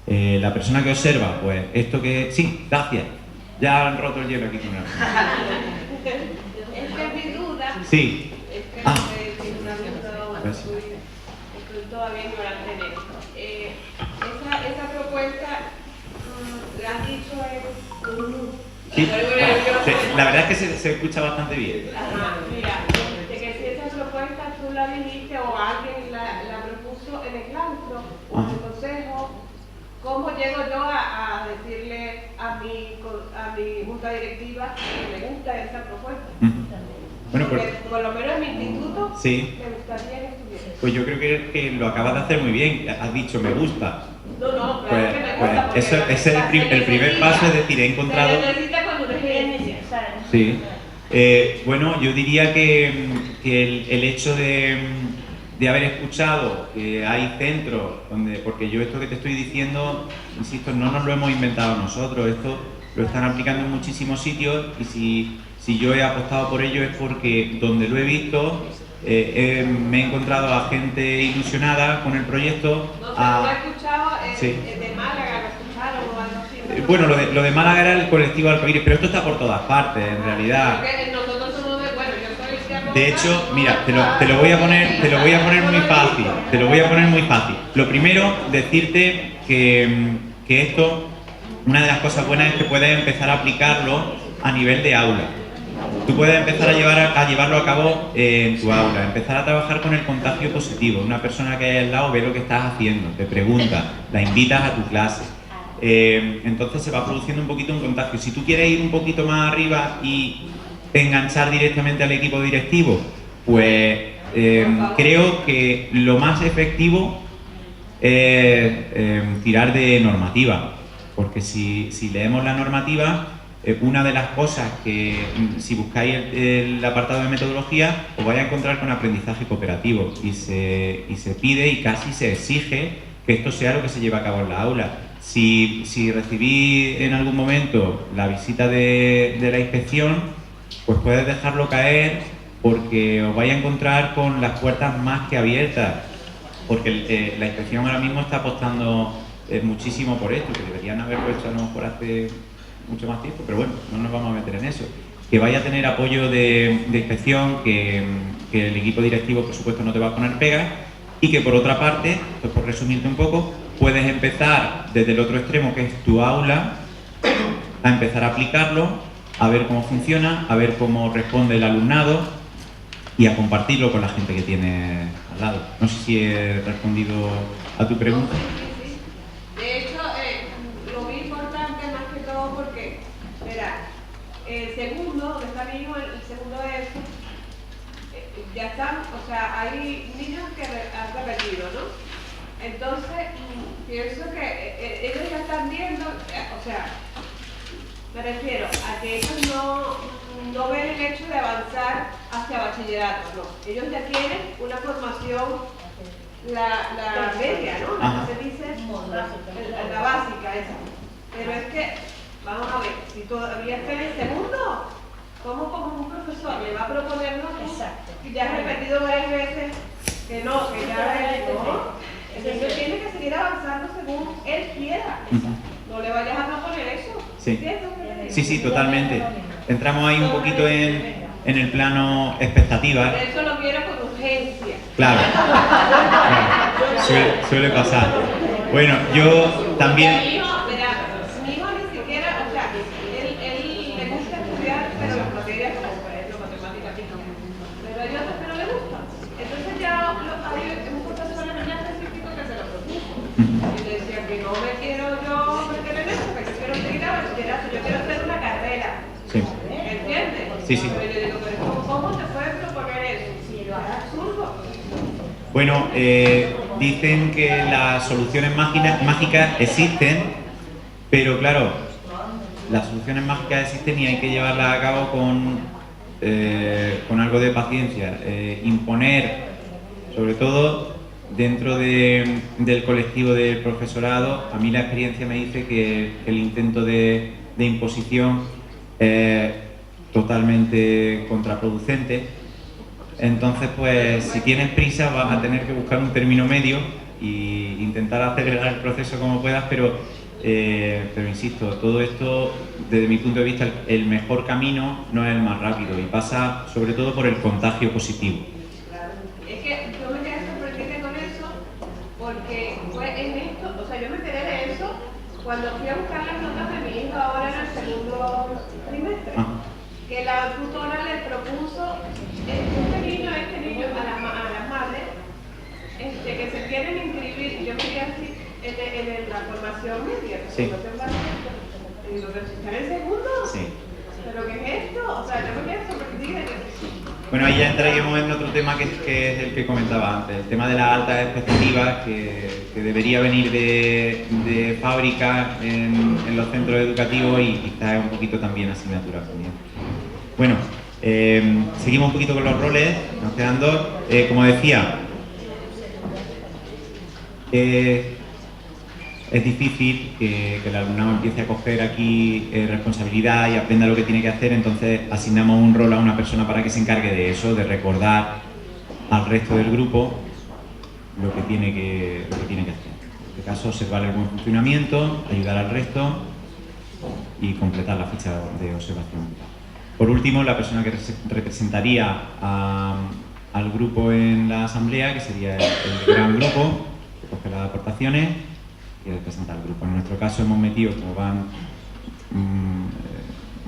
La persona que observa, pues esto que... Sí, gracias. Ya han roto el hielo aquí con el... Es que mi duda... Sí. Es que Ah. estoy todavía ignorante en esto. Esa propuesta, la han dicho en... Sí. La verdad es que se escucha bastante bien. Ajá, mira, de que si esa propuesta tú la dijiste o alguien la propuso en el claustro o en el consejo, ¿cómo llego yo a decirle a mi junta directiva que me gusta esa propuesta? Bueno, pues, Porque por lo menos en mi instituto sí. me gustaría que estuviera. Pues yo creo que lo acabas de hacer muy bien. Has dicho me gusta. No, claro Pues, que me pues gusta. porque eso es el primer paso, es decir, he encontrado... Se necesita cuando uno es necesario. Sí. Bueno, yo diría que el hecho de haber escuchado que hay centros donde, porque yo esto que te estoy diciendo, insisto, no nos lo hemos inventado nosotros, esto lo están aplicando en muchísimos sitios, y si yo he apostado por ello es porque donde lo he visto me he encontrado a gente ilusionada con el proyecto. No, pero lo he escuchado Sí. de Málaga, lo escucharon o algo así. Bueno, lo de Málaga era el colectivo Arcoíris, pero esto está por todas partes, en realidad. Porque nosotros somos de, bueno, yo soy De hecho, mira, te lo voy a poner muy fácil. Lo primero, decirte que esto, una de las cosas buenas es que puedes empezar a aplicarlo a nivel de aula. Tú puedes empezar a llevarlo a cabo en tu aula, empezar a trabajar con el contagio positivo. Una persona que hay al lado ve lo que estás haciendo, te pregunta, la invitas a tu clase. Entonces se va produciendo un poquito un contagio. Si tú quieres ir un poquito más arriba y enganchar directamente al equipo directivo, pues creo que lo más efectivo es tirar de normativa, porque si leemos la normativa, una de las cosas que si buscáis el apartado de metodología os vais a encontrar con aprendizaje cooperativo, y se pide y casi se exige que esto sea lo que se lleva a cabo en la aula. Si recibís en algún momento la visita de la inspección, pues puedes dejarlo caer, porque os vais a encontrar con las puertas más que abiertas, porque la inspección ahora mismo está apostando muchísimo por esto, que deberían haberlo hecho a lo mejor hace mucho más tiempo, pero bueno, no nos vamos a meter en eso. Que vaya a tener apoyo de inspección, que el equipo directivo por supuesto no te va a poner pegas, y que por otra parte, pues por resumirte un poco, puedes empezar desde el otro extremo, que es tu aula, a empezar a aplicarlo, a ver cómo funciona, a ver cómo responde el alumnado y a compartirlo con la gente que tiene al lado. No sé si he respondido a tu pregunta. Sí. De hecho, lo muy importante más que todo porque, verá, el segundo, donde está mi hijo, el segundo de eso, ya están, o sea, hay niños que han repetido, ¿no? Entonces, pienso que ellos ya están viendo, o sea, me refiero a que ellos no ven el hecho de avanzar hacia bachillerato, no. Ellos ya tienen una formación, la media, ¿no? La que se dice, la básica esa. Pero es que, vamos a ver, si todavía está en el segundo, ¿cómo como un profesor le va a proponer que ya ha repetido varias veces que no, que ya no? El niño tiene que seguir avanzando según él quiera. No le vayas a proponer eso. Sí. ¿Entiendes? Sí, totalmente. Entramos ahí un poquito en el plano expectativas. Por eso lo quiero con urgencia. Claro. Suele pasar. Bueno, yo también... Mi hijo ni siquiera, o sea, él le gusta estudiar, pero las materias como por ejemplo matemáticas no. Pero hay otras que no le gustan. Entonces ya hay un profesor específico que se lo propuso. Y le decía que no me quiero yo meter en eso, que quiero seguir a bachillerato, yo quiero hacer una carrera. Sí. ¿Entiendes? Sí. Pero yo digo, pero Bueno, dicen que las soluciones mágicas existen, pero claro, las soluciones mágicas existen y hay que llevarlas a cabo con algo de paciencia. Imponer, sobre todo dentro del colectivo del profesorado, a mí la experiencia me dice que el intento de imposición es totalmente contraproducente. Entonces, pues, si tienes prisa vas a tener que buscar un término medio e intentar acelerar el proceso como puedas, pero insisto, todo esto, desde mi punto de vista, el mejor camino no es el más rápido y pasa sobre todo por el contagio positivo. Es que yo me quedé sorprendida con eso, porque fue en esto, o sea, yo me enteré de eso cuando fui a buscar las notas de mi hijo ahora en el segundo trimestre. Que la tutora le propuso este niño a las madres que se quieren inscribir. Yo me quedé así en la formación media. Sí. Y digo, pero si está en el segundo, Sí. ¿pero qué es esto? O sea, yo me quedé sorprendida. Bueno, ahí ya entraríamos en otro tema que es el que comentaba antes, el tema de las altas expectativas que debería venir de fábrica en los centros educativos y quizás es un poquito también asignatura también. Bueno, seguimos un poquito con los roles, nos quedan dos. Como decía, es difícil que el alumnado empiece a coger aquí responsabilidad y aprenda lo que tiene que hacer, entonces asignamos un rol a una persona para que se encargue de eso, de recordar al resto del grupo lo que tiene que hacer. En este caso, observar el buen funcionamiento, ayudar al resto y completar la ficha de observación. Por último, la persona que representaría al grupo en la asamblea, que sería el gran grupo, que coge las aportaciones y representa al grupo. En nuestro caso hemos metido, como van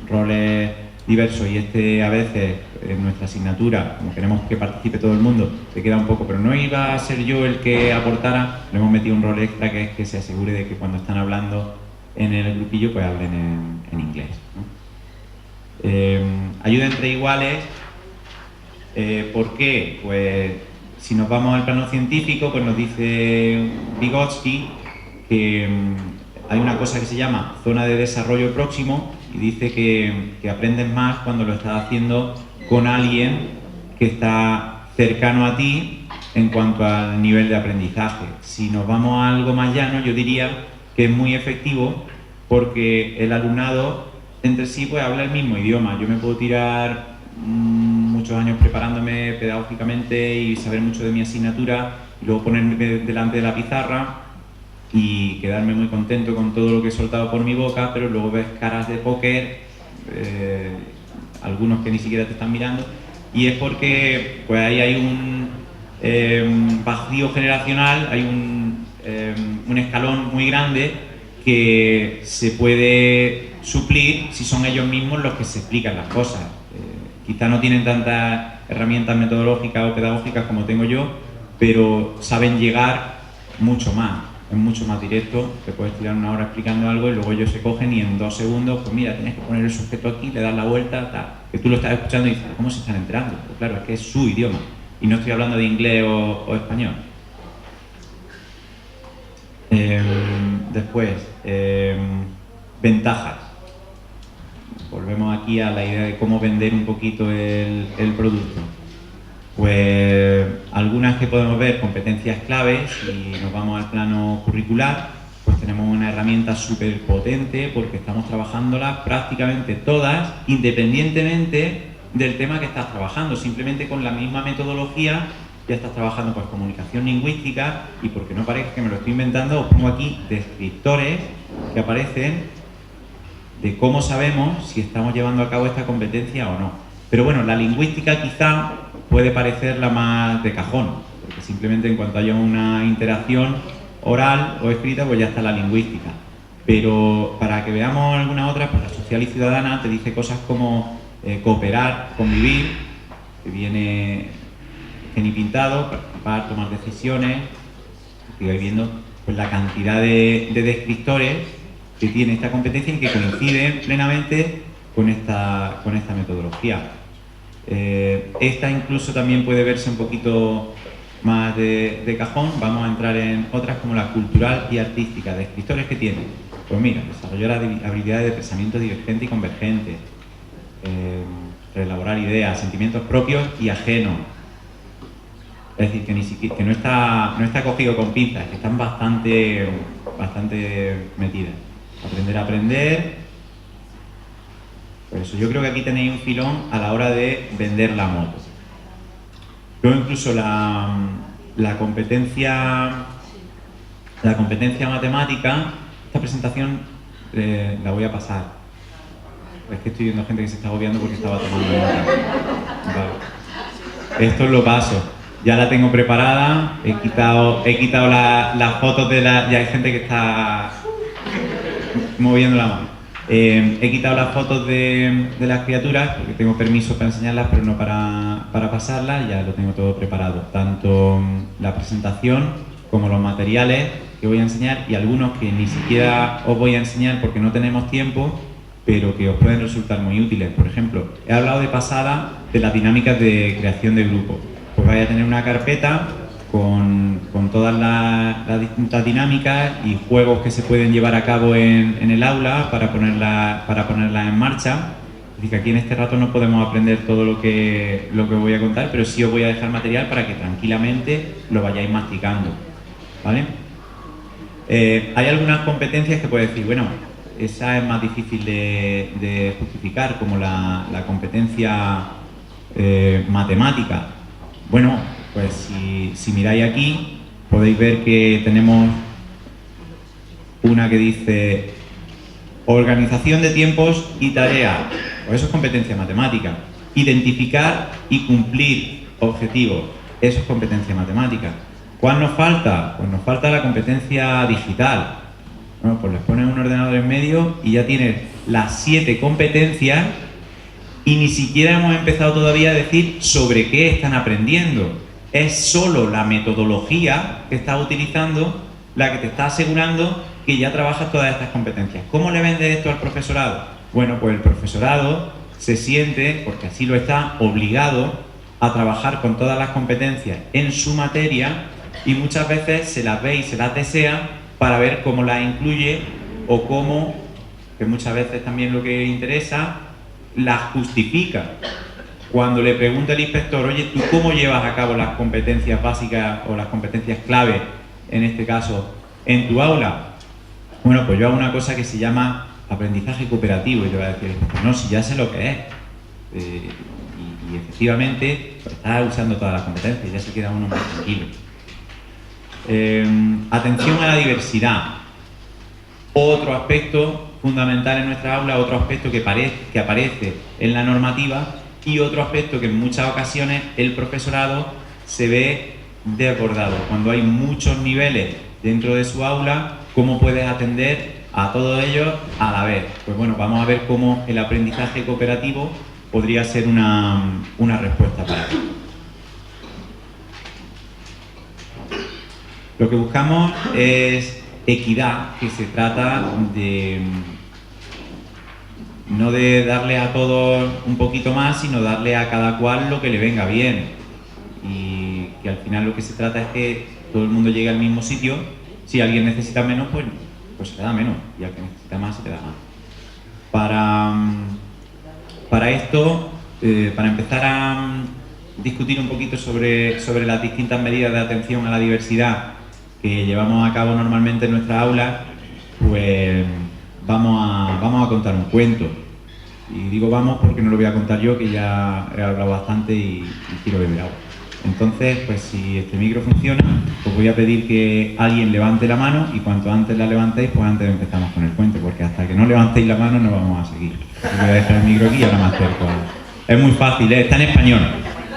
roles diversos y a veces en nuestra asignatura, como queremos que participe todo el mundo, se queda un poco, pero no iba a ser yo el que aportara, le hemos metido un rol extra que es que se asegure de que cuando están hablando en el grupillo pues hablen en inglés, ¿no? Ayuda entre iguales. ¿Por qué? Pues si nos vamos al plano científico, pues nos dice Vygotsky que hay una cosa que se llama zona de desarrollo próximo y dice que aprendes más cuando lo estás haciendo con alguien que está cercano a ti en cuanto al nivel de aprendizaje. Si nos vamos a algo más llano, yo diría que es muy efectivo porque el alumnado entre sí pues habla el mismo idioma. Yo me puedo tirar muchos años preparándome pedagógicamente y saber mucho de mi asignatura y luego ponerme delante de la pizarra y quedarme muy contento con todo lo que he soltado por mi boca, pero luego ves caras de póker, algunos que ni siquiera te están mirando, y es porque pues ahí hay un vacío generacional, hay un escalón muy grande que se puede suplir si son ellos mismos los que se explican las cosas. Quizá no tienen tantas herramientas metodológicas o pedagógicas como tengo yo, pero saben llegar mucho más, es mucho más directo. Te puedes tirar una hora explicando algo y luego ellos se cogen y en 2 segundos, pues mira, tienes que poner el sujeto aquí, le das la vuelta, tal. Que tú lo estás escuchando y dices, ¿cómo se están enterando? Pues claro, es que es su idioma y no estoy hablando de inglés o español. Después, ventajas. Volvemos aquí a la idea de cómo vender un poquito el producto. Pues algunas que podemos ver, competencias claves, y nos vamos al plano curricular, pues tenemos una herramienta súper potente porque estamos trabajándolas prácticamente todas, independientemente del tema que estás trabajando, simplemente con la misma metodología ya estás trabajando pues comunicación lingüística, y porque no parezca que me lo estoy inventando, os pongo aquí descriptores que aparecen de cómo sabemos si estamos llevando a cabo esta competencia o no. Pero bueno, la lingüística quizá puede parecer la más de cajón, porque simplemente en cuanto haya una interacción oral o escrita, pues ya está la lingüística. Pero para que veamos algunas otras, pues la social y ciudadana te dice cosas como cooperar, convivir, que viene geni pintado, participar, tomar decisiones. Estoy viendo pues la cantidad de descriptores que tiene esta competencia y que coinciden plenamente con esta metodología. Esta incluso también puede verse un poquito más de cajón, vamos a entrar en otras como la cultural y artística, de escritores que tienen. Pues mira, desarrollar habilidades de pensamiento divergente y convergente, reelaborar ideas, sentimientos propios y ajenos. Es decir, que ni siquiera, que no está cogido con pinzas, que están bastante metidas. Aprender a aprender. Por eso yo creo que aquí tenéis un filón a la hora de vender la moto. Luego incluso la competencia matemática, esta presentación la voy a pasar. Es que estoy viendo gente que se está agobiando porque estaba tomando nota. Vale. Esto lo paso. Ya la tengo preparada, he quitado las fotos de la... Ya hay gente que está moviendo la mano. He quitado las fotos de las criaturas porque tengo permiso para enseñarlas, pero no para pasarlas. Ya lo tengo todo preparado. Tanto la presentación como los materiales que voy a enseñar y algunos que ni siquiera os voy a enseñar porque no tenemos tiempo, pero que os pueden resultar muy útiles. Por ejemplo, he hablado de pasada de las dinámicas de creación de grupos. Pues vais a tener una carpeta con todas las distintas dinámicas y juegos que se pueden llevar a cabo en el aula para ponerlas en marcha. Es decir, que aquí en este rato no podemos aprender todo lo que voy a contar, pero sí os voy a dejar material para que tranquilamente lo vayáis masticando, ¿vale? Hay algunas competencias que puedes decir, bueno, esa es más difícil de justificar, como la competencia matemática. Bueno, pues si miráis aquí, podéis ver que tenemos una que dice organización de tiempos y tareas. Pues eso es competencia matemática. Identificar y cumplir objetivos. Eso es competencia matemática. ¿Cuál nos falta? Pues nos falta la competencia digital. Bueno, pues les pones un ordenador en medio y ya tienes las 7 competencias y ni siquiera hemos empezado todavía a decir sobre qué están aprendiendo. Es solo la metodología que estás utilizando la que te está asegurando que ya trabajas todas estas competencias. ¿Cómo le vendes esto al profesorado? Bueno, pues el profesorado se siente, porque así lo está, obligado a trabajar con todas las competencias en su materia y muchas veces se las ve y se las desea para ver cómo las incluye o cómo, que muchas veces también lo que interesa, las justifica. Cuando le pregunta el inspector, oye, ¿tú cómo llevas a cabo las competencias básicas o las competencias clave, en este caso, en tu aula? Bueno, pues yo hago una cosa que se llama aprendizaje cooperativo. Y yo voy a decir, no, si ya sé lo que es. Y efectivamente, pues, está usando todas las competencias y ya se queda uno más tranquilo. Atención a la diversidad. Otro aspecto fundamental en nuestra aula, otro aspecto que aparece en la normativa y otro aspecto que en muchas ocasiones el profesorado se ve desbordado. Cuando hay muchos niveles dentro de su aula, ¿cómo puedes atender a todos ellos a la vez? Pues bueno, vamos a ver cómo el aprendizaje cooperativo podría ser una respuesta para ello. Lo que buscamos es equidad, que se trata de no de darle a todos un poquito más, sino darle a cada cual lo que le venga bien. Y que al final lo que se trata es que todo el mundo llegue al mismo sitio. Si alguien necesita menos, pues se le da menos. Y al que necesita más, se le da más. Para esto, para empezar a discutir un poquito sobre las distintas medidas de atención a la diversidad que llevamos a cabo normalmente en nuestra aula, pues vamos a contar un cuento. Y digo vamos porque no lo voy a contar yo, que ya he hablado bastante y quiero beber agua. Entonces, pues si este micro funciona, os voy a pedir que alguien levante la mano y cuanto antes la levantéis, pues antes empezamos con el cuento, porque hasta que no levantéis la mano no vamos a seguir. Voy a dejar el micro aquí y ahora me acerco. Es muy fácil, está en español.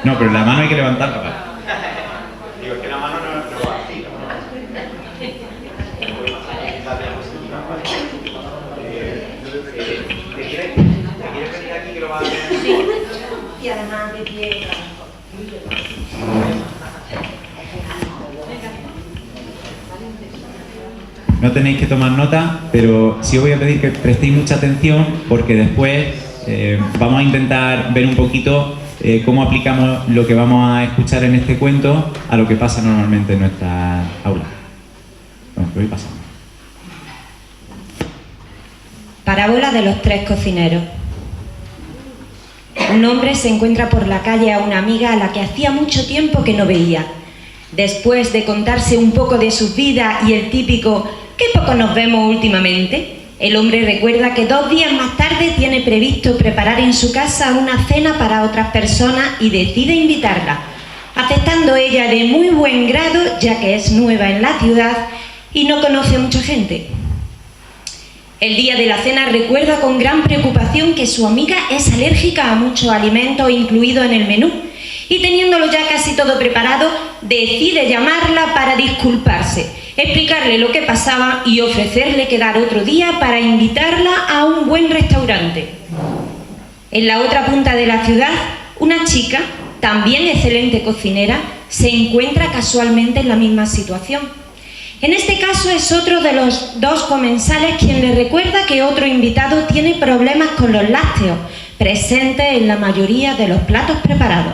No, pero la mano hay que levantarla. Vale. Digo, es que la mano no va así. ¿Te quieres venir aquí que lo vas a hacer? Sí, y además de pie. No tenéis que tomar nota, pero sí os voy a pedir que prestéis mucha atención porque después vamos a intentar ver un poquito cómo aplicamos lo que vamos a escuchar en este cuento a lo que pasa normalmente en nuestra aula. Bueno, pues voy pasando. Parábola de los 3 cocineros. Un hombre se encuentra por la calle a una amiga a la que hacía mucho tiempo que no veía. Después de contarse un poco de su vida y el típico «¿Qué poco nos vemos últimamente?», el hombre recuerda que 2 días más tarde tiene previsto preparar en su casa una cena para otras personas y decide invitarla, aceptando ella de muy buen grado, ya que es nueva en la ciudad y no conoce a mucha gente. El día de la cena recuerda con gran preocupación que su amiga es alérgica a muchos alimentos incluidos en el menú y teniéndolo ya casi todo preparado, decide llamarla para disculparse, explicarle lo que pasaba y ofrecerle quedar otro día para invitarla a un buen restaurante. En la otra punta de la ciudad, una chica, también excelente cocinera, se encuentra casualmente en la misma situación. En este caso es otro de los 2 comensales quien le recuerda que otro invitado tiene problemas con los lácteos, presentes en la mayoría de los platos preparados.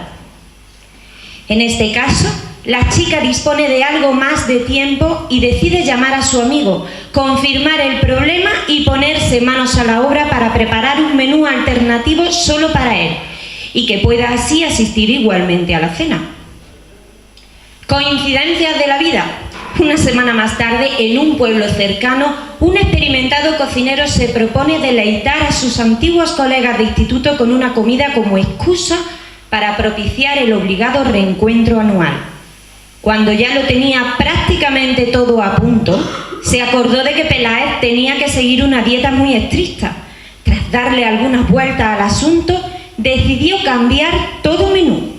En este caso, la chica dispone de algo más de tiempo y decide llamar a su amigo, confirmar el problema y ponerse manos a la obra para preparar un menú alternativo solo para él, y que pueda así asistir igualmente a la cena. ¿Coincidencias de la vida? Una semana más tarde, en un pueblo cercano, un experimentado cocinero se propone deleitar a sus antiguos colegas de instituto con una comida como excusa para propiciar el obligado reencuentro anual. Cuando ya lo tenía prácticamente todo a punto, se acordó de que Peláez tenía que seguir una dieta muy estricta. Tras darle algunas vueltas al asunto, decidió cambiar todo menú.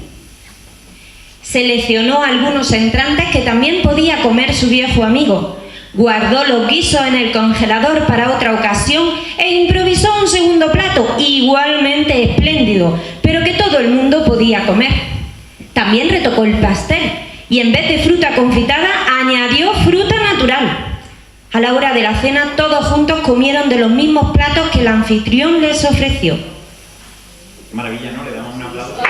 Seleccionó algunos entrantes que también podía comer su viejo amigo, guardó los guisos en el congelador para otra ocasión e improvisó un segundo plato igualmente espléndido, pero que todo el mundo podía comer. También retocó el pastel y en vez de fruta confitada añadió fruta natural. A la hora de la cena todos juntos comieron de los mismos platos que el anfitrión les ofreció. Qué maravilla, ¿no? Le damos un aplauso.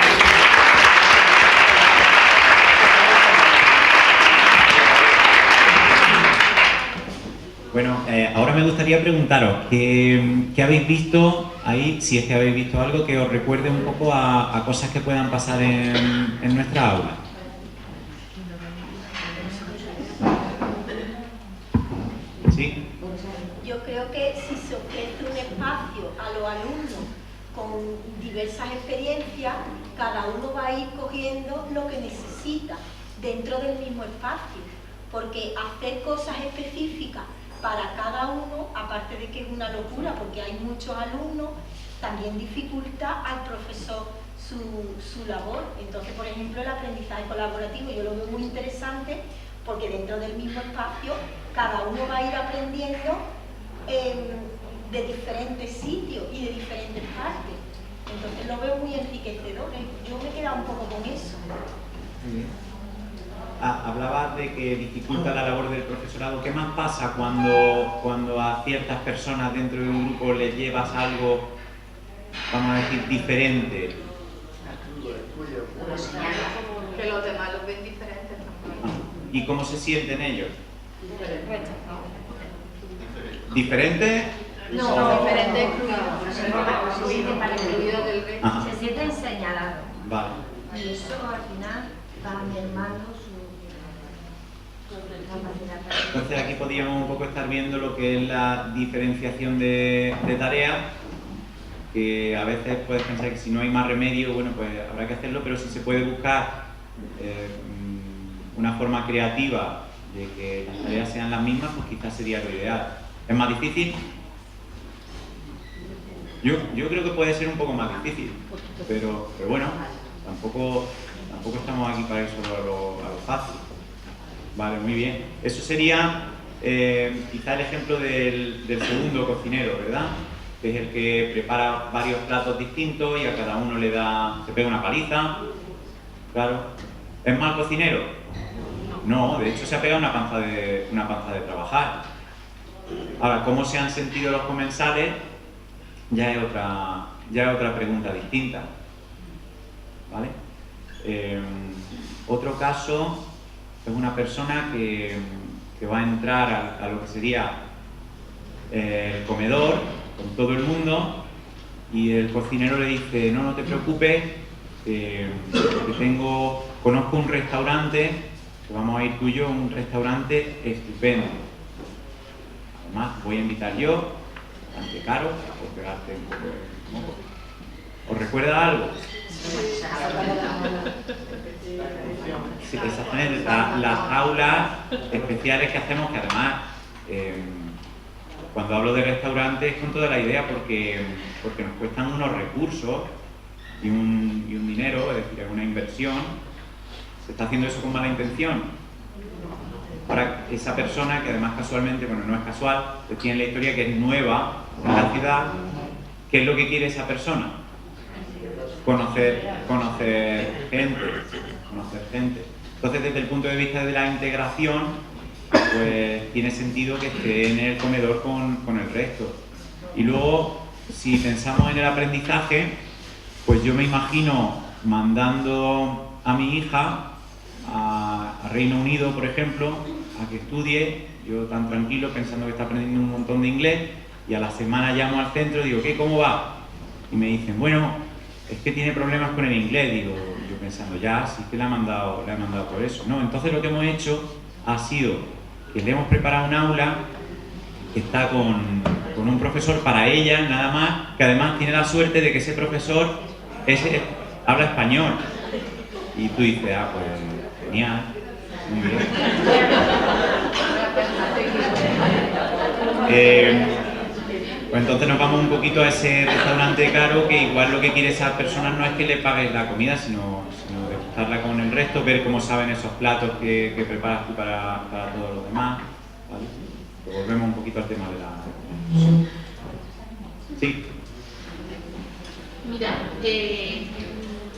Bueno, ahora me gustaría preguntaros, ¿qué habéis visto ahí? Si es que habéis visto algo que os recuerde un poco a cosas que puedan pasar en nuestra aula. ¿Sí? Yo creo que si se ofrece un espacio a los alumnos con diversas experiencias, cada uno va a ir cogiendo lo que necesita dentro del mismo espacio, porque hacer cosas específicas para cada uno, aparte de que es una locura porque hay muchos alumnos, también dificulta al profesor su labor. Entonces, por ejemplo, el aprendizaje colaborativo yo lo veo muy interesante porque dentro del mismo espacio cada uno va a ir aprendiendo de diferentes sitios y de diferentes partes. Entonces lo veo muy enriquecedor. Yo me he quedado un poco con eso. Hablabas de que dificulta la labor del profesorado. ¿Qué más pasa cuando a ciertas personas dentro de un grupo les llevas algo, vamos a decir, diferente? Que los demás los ven diferentes también. ¿Y cómo se sienten ellos? ¿Diferentes? No, diferente excluido del resto. Ajá. Se sienten señalados. Vale. Y eso al final va mermando su capacidad. Entonces aquí podríamos un poco estar viendo lo que es la diferenciación de tareas, que a veces puedes pensar que si no hay más remedio, bueno, pues habrá que hacerlo, pero si se puede buscar una forma creativa de que las tareas sean las mismas, pues quizás sería lo ideal. ¿Es más difícil? Yo creo que puede ser un poco más difícil, pero bueno, tampoco estamos aquí para ir solo a lo fácil. Vale, muy bien. Eso sería quizá el ejemplo del segundo cocinero, ¿verdad? Que es el que prepara varios platos distintos y a cada uno se pega una paliza. Claro. ¿Es mal cocinero? No, de hecho se ha pegado una panza de trabajar. Ahora, ¿cómo se han sentido los comensales? Ya es otra pregunta distinta. ¿vale? Otro caso es una persona que va a entrar a lo que sería el comedor con todo el mundo y el cocinero le dice: no te preocupes, que conozco un restaurante, que vamos a ir tú y yo, un restaurante estupendo. Además, voy a invitar yo, bastante caro, por pegarte un poco de moco. ¿Os recuerda algo? Sí, exactamente, las aulas especiales que hacemos, que además, cuando hablo de restaurantes, es con toda la idea porque nos cuestan unos recursos y un dinero, es decir, es una inversión. ¿Se está haciendo eso con mala intención? Ahora, esa persona, que además casualmente, bueno, no es casual, pues tiene la historia que es nueva en la ciudad, ¿qué es lo que quiere esa persona? Conocer gente. Entonces, desde el punto de vista de la integración, pues tiene sentido que esté en el comedor con el resto. Y luego, si pensamos en el aprendizaje, pues yo me imagino mandando a mi hija a Reino Unido, por ejemplo, a que estudie, yo tan tranquilo, pensando que está aprendiendo un montón de inglés, y a la semana llamo al centro y digo: ¿qué? ¿Cómo va? Y me dicen: bueno, es que tiene problemas con el inglés. Digo, yo pensando, ya, sí que le he mandado por eso. No, entonces lo que hemos hecho ha sido que le hemos preparado un aula que está con un profesor para ella, nada más, que además tiene la suerte de que ese profesor habla español. Y tú dices: pues genial, muy bien. Pues entonces nos vamos un poquito a ese restaurante caro, que igual lo que quiere esa persona no es que le pagues la comida, sino degustarla con el resto, ver cómo saben esos platos que preparas tú para todos los demás, ¿vale? Pues volvemos un poquito al tema de la... Sí. Mira,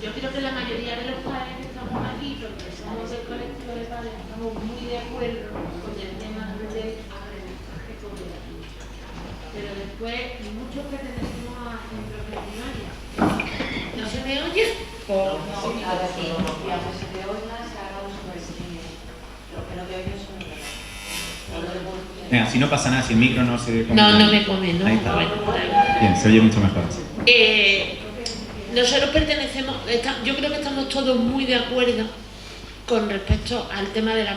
yo creo que la mayoría de los padres que estamos aquí, porque somos del colectivo de padres, estamos muy de acuerdo con el tema del aprendizaje cooperativo. Pero después, muchos pertenecemos a centros de primaria. ¿No se me oye? No, ahora sí. Y aunque se te oiga, se haga uso del sonido. Lo que no te oyes son los... Venga, si no pasa nada, si el micro no se... No me come, ¿no? Ahí está. Bueno, bien, se oye mucho mejor. Nosotros pertenecemos, yo creo que estamos todos muy de acuerdo con respecto al tema del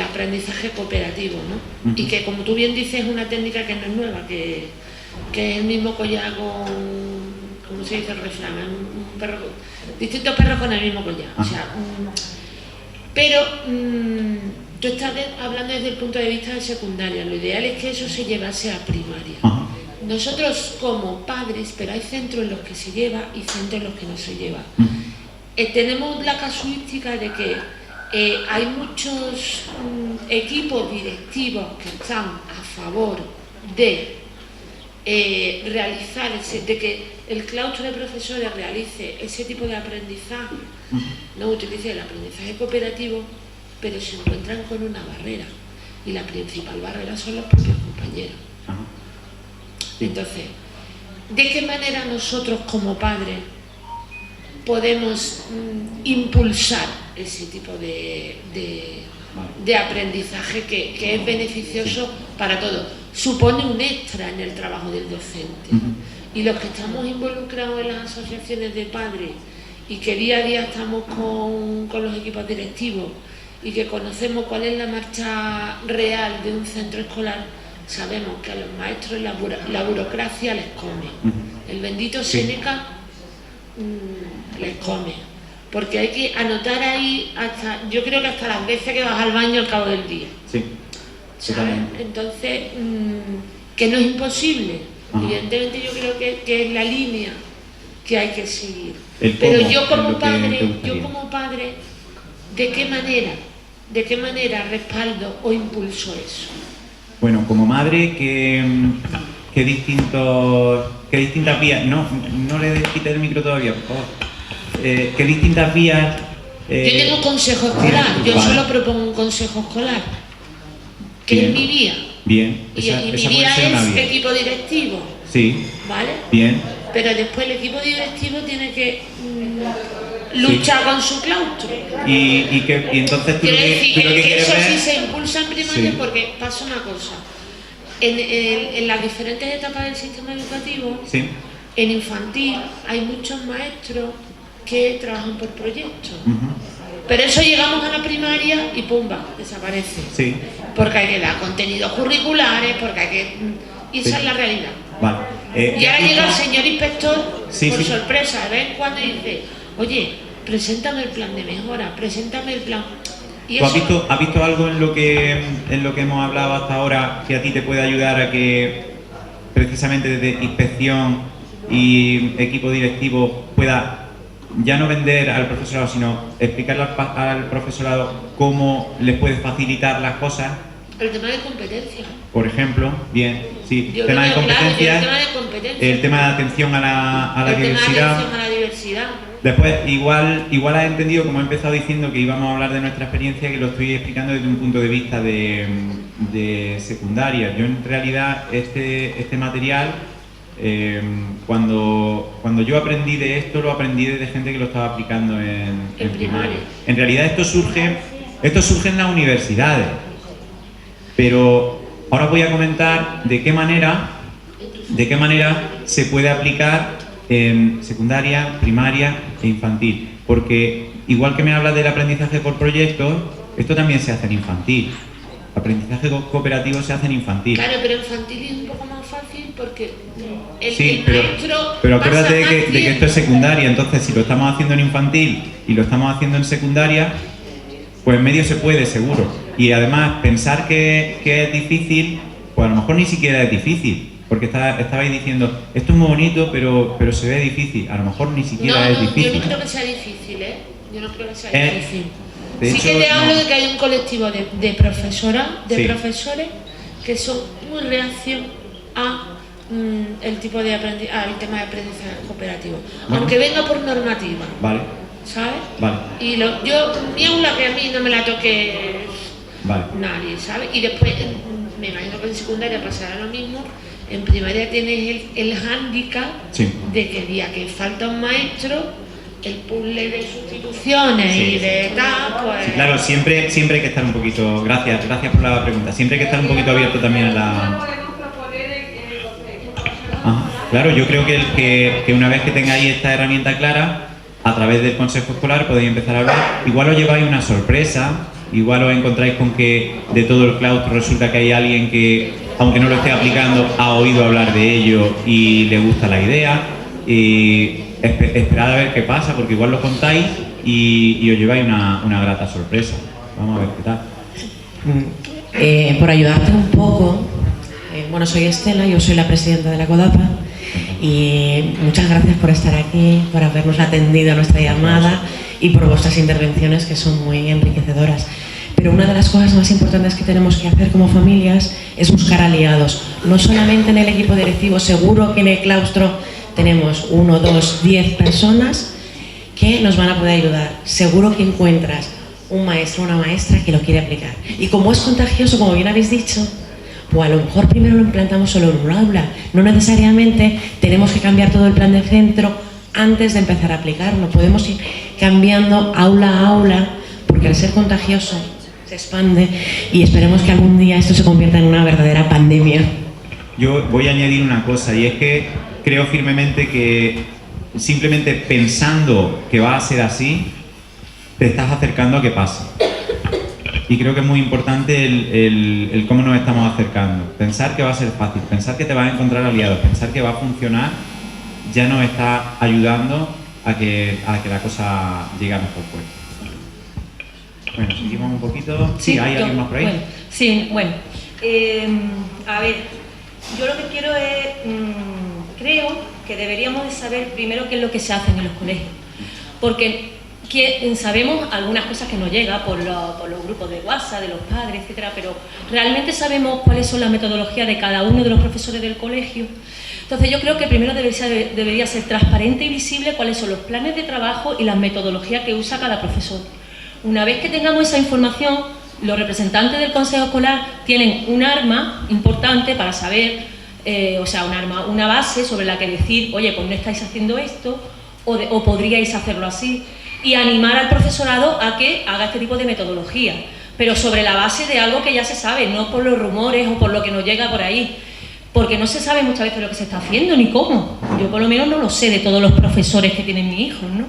aprendizaje cooperativo, ¿no? Y que, como tú bien dices, es una técnica que no es nueva, que es el mismo collar con, ¿cómo se dice el refrán? Un perro, distintos perros con el mismo collar. O sea, pero tú estás hablando desde el punto de vista de secundaria. Lo ideal es que eso se llevase a primaria. Nosotros como padres, pero hay centros en los que se lleva y centros en los que no se lleva. Tenemos la casuística de que hay muchos equipos directivos que están a favor de realizar de que el claustro de profesores realice ese tipo de aprendizaje, no utilice el aprendizaje cooperativo, pero se encuentran con una barrera, y la principal barrera son los propios compañeros. Entonces, ¿de qué manera nosotros como padres podemos impulsar ese tipo de aprendizaje que es beneficioso para todos? Supone un extra en el trabajo del docente. Y los que estamos involucrados en las asociaciones de padres y que día a día estamos con los equipos directivos y que conocemos cuál es la marcha real de un centro escolar, sabemos que a los maestros la burocracia les come. El bendito Séneca les come. Porque hay que anotar ahí, yo creo que hasta las veces que vas al baño al cabo del día. Sí. ¿Sabes? Entonces, que no es imposible. Evidentemente yo creo que es la línea que hay que seguir. Pero yo como padre, ¿de qué manera respaldo o impulso eso? Bueno, como madre, ¿qué distintas vías? No le quites el micro todavía, por favor. ¿Qué distintas vías? Yo tengo consejo escolar, yo solo propongo un consejo escolar, que es mi vía. Bien, Y mi vía es equipo directivo. Sí. ¿Vale? Bien. pero después el equipo directivo tiene que luchar con su claustro. Y entonces tú Quiero lo decir, que quieres eso ver... sí se impulsa en primaria Sí. porque pasa una cosa. En las diferentes etapas del sistema educativo, Sí. en infantil hay muchos maestros que trabajan por proyectos. Pero eso llegamos a la primaria y pumba, desaparece. Sí. Porque hay que dar contenidos curriculares, porque hay que... Y esa Sí. es la realidad. Vale. Y ahora llega el señor inspector Sí, por sí. sorpresa, de vez en cuando y dice, oye, preséntame el plan de mejora, preséntame el plan... Y ¿Tú eso, has visto algo en lo que hemos hablado hasta ahora que a ti te puede ayudar a que precisamente desde inspección y equipo directivo pueda ya no vender al profesorado, sino explicarle al profesorado cómo les puedes facilitar las cosas? el tema de competencia. Por ejemplo, bien, sí, Yo tema de lo veo claro, yo competencias, el tema de competencia. el tema de atención a la el tema de diversidad. atención a la diversidad. Después, igual has entendido, como he empezado diciendo, que íbamos a hablar de nuestra experiencia, que lo estoy explicando desde un punto de vista de secundaria. Yo, en realidad, este material, cuando yo aprendí de esto, lo aprendí de gente que lo estaba aplicando en primaria. En realidad, esto surge en las universidades. Pero ahora voy a comentar de qué manera se puede aplicar en secundaria, primaria e infantil. Porque igual que me habla del aprendizaje por proyectos, esto también se hace en infantil. El aprendizaje cooperativo se hace en infantil. Claro, pero infantil es un poco más fácil porque el pero maestro acuérdate pasa de que esto es secundaria, entonces si lo estamos haciendo en infantil y lo estamos haciendo en secundaria, pues en medio se puede, seguro. Y además, pensar que es difícil, pues a lo mejor ni siquiera es difícil. Porque estabais diciendo, esto es muy bonito, pero se ve difícil. A lo mejor ni siquiera es difícil. Yo no creo que sea difícil, ¿eh? Yo no creo que sea difícil. De Sí hecho, que te hablo no. de que hay un colectivo de profesoras, Sí. profesores, que son muy reacios a el tipo de al tema de aprendizaje cooperativo. Bueno. Aunque venga por normativa, Vale, ¿sabes? vale, Y mi aula que a mí no me la toque vale. nadie, ¿sabes? Y después, me imagino que en secundaria pasará lo mismo. En primaria tienes el hándicap Sí. de que el día que falta un maestro, el puzzle de sustituciones Sí. y de tal, pues... Sí, claro, siempre hay que estar un poquito... Gracias por la pregunta. Siempre hay que estar un poquito abierto también a la... podemos proponer en los equipos. Ajá. Claro, yo creo que una vez que tengáis esta herramienta clara, a través del consejo escolar podéis empezar a hablar. Igual os lleváis una sorpresa, igual os encontráis con que de todo el claustro resulta que hay alguien que, aunque no lo esté aplicando, ha oído hablar de ello y le gusta la idea. Y esperad a ver qué pasa, porque igual lo contáis y os lleváis una grata sorpresa. Vamos a ver qué tal. Por ayudarte un poco, bueno, soy Estela, yo soy la presidenta de la CODAPA y muchas gracias por estar aquí, por habernos atendido a nuestra llamada y por vuestras intervenciones, que son muy enriquecedoras. Pero una de las cosas más importantes que tenemos que hacer como familias es buscar aliados, no solamente en el equipo directivo. Seguro que en el claustro tenemos 1, 2, 10 personas que nos van a poder ayudar. Seguro que encuentras un maestro o una maestra que lo quiere aplicar. Y como es contagioso, como bien habéis dicho, pues a lo mejor primero lo implantamos solo en un aula. No necesariamente tenemos que cambiar todo el plan de centro antes de empezar a aplicarlo. Podemos ir cambiando aula a aula, porque al ser contagioso se expande y esperemos que algún día esto se convierta en una verdadera pandemia. Yo voy a añadir una cosa, y es que creo firmemente que simplemente pensando que va a ser así, te estás acercando a que pase. Y creo que es muy importante el cómo nos estamos acercando. Pensar que va a ser fácil, pensar que te vas a encontrar aliados, pensar que va a funcionar, ya nos está ayudando a que la cosa llegue a mejor puerto. Bueno, seguimos un poquito. Sí, ¿hay alguien más por ahí? A ver, yo lo que quiero es, creo que deberíamos de saber primero qué es lo que se hace en los colegios, porque sabemos algunas cosas que nos llegan por los grupos de WhatsApp, de los padres, etcétera, pero realmente sabemos cuáles son las metodologías de cada uno de los profesores del colegio. Entonces yo creo que primero debería ser transparente y visible cuáles son los planes de trabajo y las metodologías que usa cada profesor. Una vez que tengamos esa información, los representantes del consejo escolar tienen un arma importante para saber o sea, una base sobre la que decir, oye, pues no estáis haciendo esto, o podríais hacerlo así, y animar al profesorado a que haga este tipo de metodología, pero sobre la base de algo que ya se sabe, no por los rumores o por lo que nos llega por ahí, porque no se sabe muchas veces lo que se está haciendo ni cómo. Yo por lo menos no lo sé de todos los profesores que tienen mis hijos, ¿no?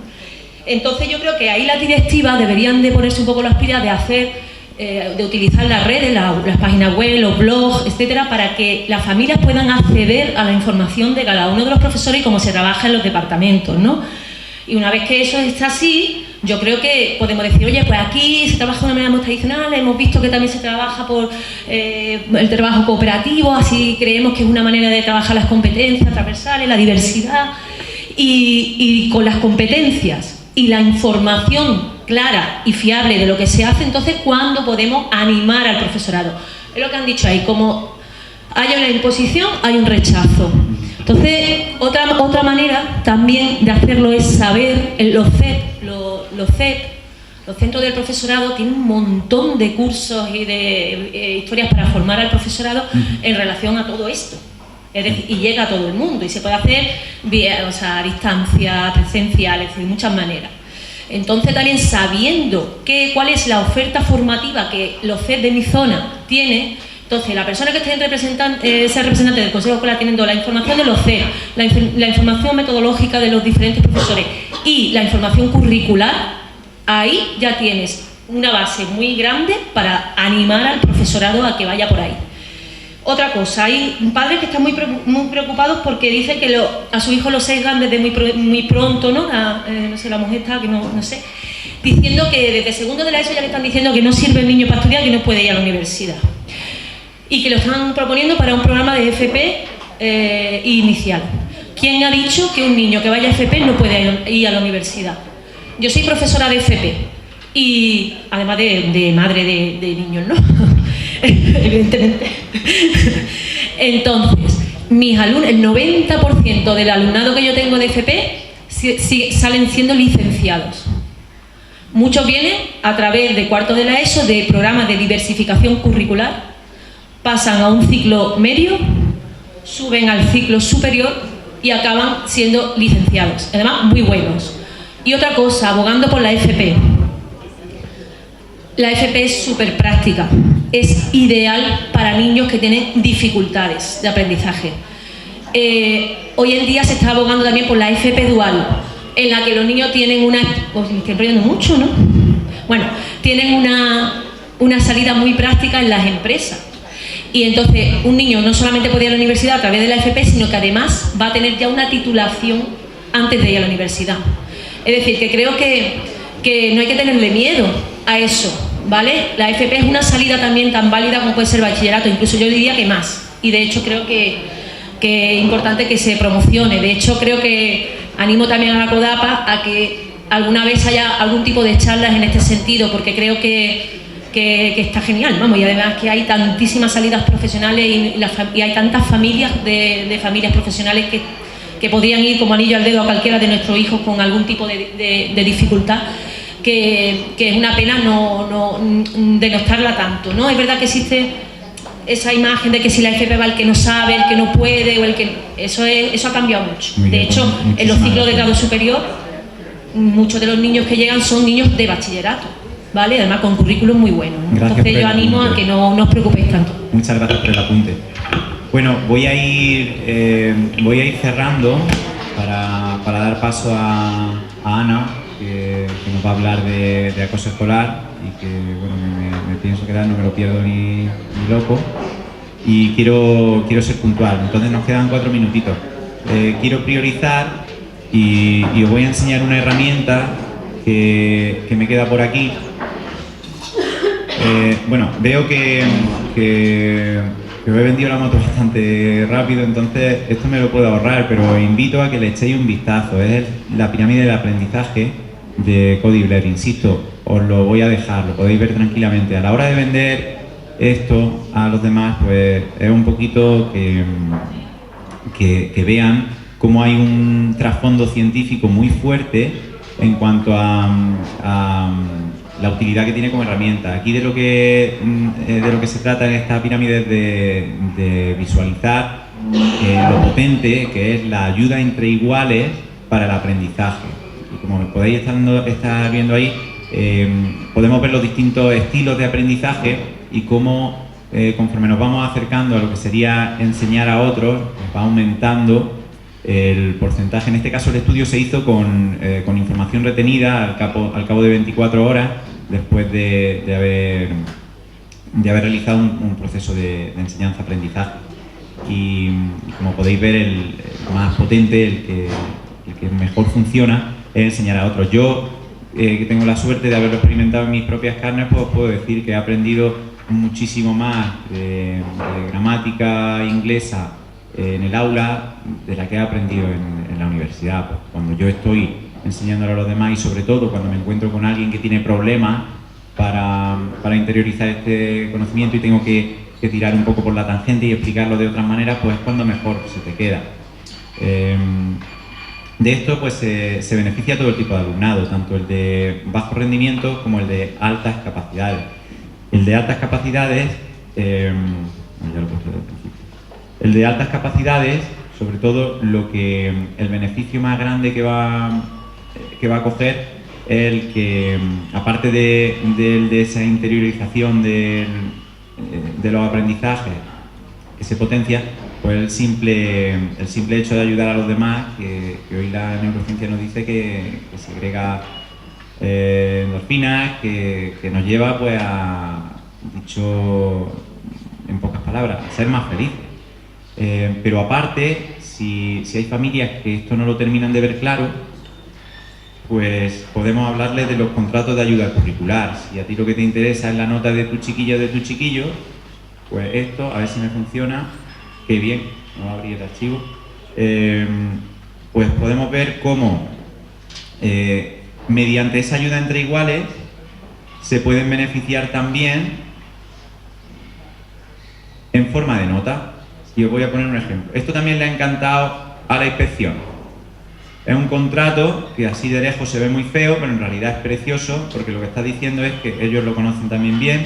Entonces yo creo que ahí las directivas deberían de ponerse un poco las pilas de hacer, de utilizar las redes, las páginas web, los blogs, etcétera, para que las familias puedan acceder a la información de cada uno de los profesores y cómo se trabaja en los departamentos, ¿no? Y una vez que eso está así, yo creo que podemos decir, oye, pues aquí se trabaja de una manera muy tradicional, hemos visto que también se trabaja por el trabajo cooperativo, así creemos que es una manera de trabajar las competencias transversales, la diversidad, y con las competencias y la información clara y fiable de lo que se hace, entonces ¿cuándo podemos animar al profesorado? Es lo que han dicho ahí, como hay una imposición, hay un rechazo. Entonces, otra manera también de hacerlo es saber, los CEP, los centros del profesorado, tienen un montón de cursos y de historias para formar al profesorado en relación a todo esto. Es decir, y llega a todo el mundo y se puede hacer a distancia, presencial, es decir, de muchas maneras. Entonces también sabiendo cuál es la oferta formativa que los CEP de mi zona tiene, entonces la persona que esté sea representante del Consejo Escolar teniendo la información de los CEP, la información metodológica de los diferentes profesores y la información curricular, ahí ya tienes una base muy grande para animar al profesorado a que vaya por ahí. Otra cosa, hay padres que están muy preocupados porque dicen que a su hijo lo sesgan desde muy pronto, ¿no? No sé, la mujer está, que no sé, diciendo que desde segundo de la ESO ya le están diciendo que no sirve el niño para estudiar, que no puede ir a la universidad. Y que lo están proponiendo para un programa de FP inicial. ¿Quién ha dicho que un niño que vaya a FP no puede ir a la universidad? Yo soy profesora de FP y además de madre de niños, ¿no? Evidentemente. Entonces, mis alumnos, el 90% del alumnado que yo tengo de FP salen siendo licenciados. Muchos vienen a través de cuarto de la ESO, de programas de diversificación curricular, pasan a un ciclo medio, suben al ciclo superior y acaban siendo licenciados, además muy buenos. Y otra cosa, abogando por la FP. La FP es súper práctica, es ideal para niños que tienen dificultades de aprendizaje. Hoy en día se está abogando también por la FP dual, en la que los niños tienen me estoy perdiendo mucho, ¿no? Bueno, tienen una salida muy práctica en las empresas. Y entonces un niño no solamente puede ir a la universidad a través de la FP, sino que además va a tener ya una titulación antes de ir a la universidad. Es decir, que creo que no hay que tenerle miedo a eso, ¿vale? La FP es una salida también tan válida como puede ser el bachillerato, incluso yo diría que más. Y de hecho creo que es importante que se promocione. De hecho creo que animo también a la CODAPA a que alguna vez haya algún tipo de charlas en este sentido, porque creo que está genial, vamos, y además que hay tantísimas salidas profesionales y hay tantas familias de familias profesionales que podrían ir como anillo al dedo a cualquiera de nuestros hijos con algún tipo de dificultad, que es una pena no denostarla tanto, ¿no? Es verdad que existe esa imagen de que si la FP va el que no sabe, el que no puede, o el que... Eso ha cambiado mucho. De hecho, en los ciclos de grado superior, muchos de los niños que llegan son niños de bachillerato, ¿vale? Además con currículum muy bueno, ¿no? Entonces yo animo a que no os preocupéis tanto. Muchas gracias por el apunte. Bueno, voy a ir cerrando para dar paso a Ana, que nos va a hablar de acoso escolar y que bueno, me pienso quedar, no me lo pierdo ni loco, y quiero ser puntual. Entonces nos quedan 4 minutitos. Quiero priorizar y os voy a enseñar una herramienta que me queda por aquí. Bueno, veo que os he vendido la moto bastante rápido, entonces esto me lo puedo ahorrar, pero os invito a que le echéis un vistazo. Es la pirámide del aprendizaje de Cody Blair. Insisto, os lo voy a dejar, lo podéis ver tranquilamente. A la hora de vender esto a los demás, pues es un poquito que vean cómo hay un trasfondo científico muy fuerte en cuanto a la utilidad que tiene como herramienta. Aquí de lo que se trata en esta pirámide es de visualizar lo potente que es la ayuda entre iguales para el aprendizaje. Y como podéis estar viendo ahí, podemos ver los distintos estilos de aprendizaje y cómo conforme nos vamos acercando a lo que sería enseñar a otros, va aumentando el porcentaje. En este caso el estudio se hizo con información retenida al cabo de 24 horas después de haber realizado un proceso de enseñanza-aprendizaje. Y como podéis ver, el más potente, el que mejor funciona, es enseñar a otros. Yo, que tengo la suerte de haberlo experimentado en mis propias carnes, pues puedo decir que he aprendido muchísimo más de gramática inglesa en el aula de la que he aprendido en la universidad. Pues cuando yo estoy enseñándolo a los demás y sobre todo cuando me encuentro con alguien que tiene problemas para interiorizar este conocimiento y tengo que tirar un poco por la tangente y explicarlo de otras maneras, pues es cuando mejor se te queda. De esto pues se beneficia todo el tipo de alumnado, tanto el de bajo rendimiento como el de altas capacidades. El de altas capacidades, el de altas capacidades, sobre todo el beneficio más grande que va a coger es el que, aparte de esa interiorización de los aprendizajes que se potencia, pues el simple hecho de ayudar a los demás, que hoy la neurociencia nos dice que segrega endorfinas, que nos lleva pues dicho en pocas palabras, a ser más felices. Pero aparte, si hay familias que esto no lo terminan de ver claro, pues podemos hablarles de los contratos de ayuda curricular. Si a ti lo que te interesa es la nota de tu chiquilla o de tu chiquillo, pues esto, a ver si me funciona, qué bien, no voy a abrir el archivo, pues podemos ver cómo mediante esa ayuda entre iguales se pueden beneficiar también en forma de nota. Y os voy a poner un ejemplo. Esto también le ha encantado a la inspección. Es un contrato que así de lejos se ve muy feo, pero en realidad es precioso, porque lo que está diciendo es que ellos lo conocen también bien,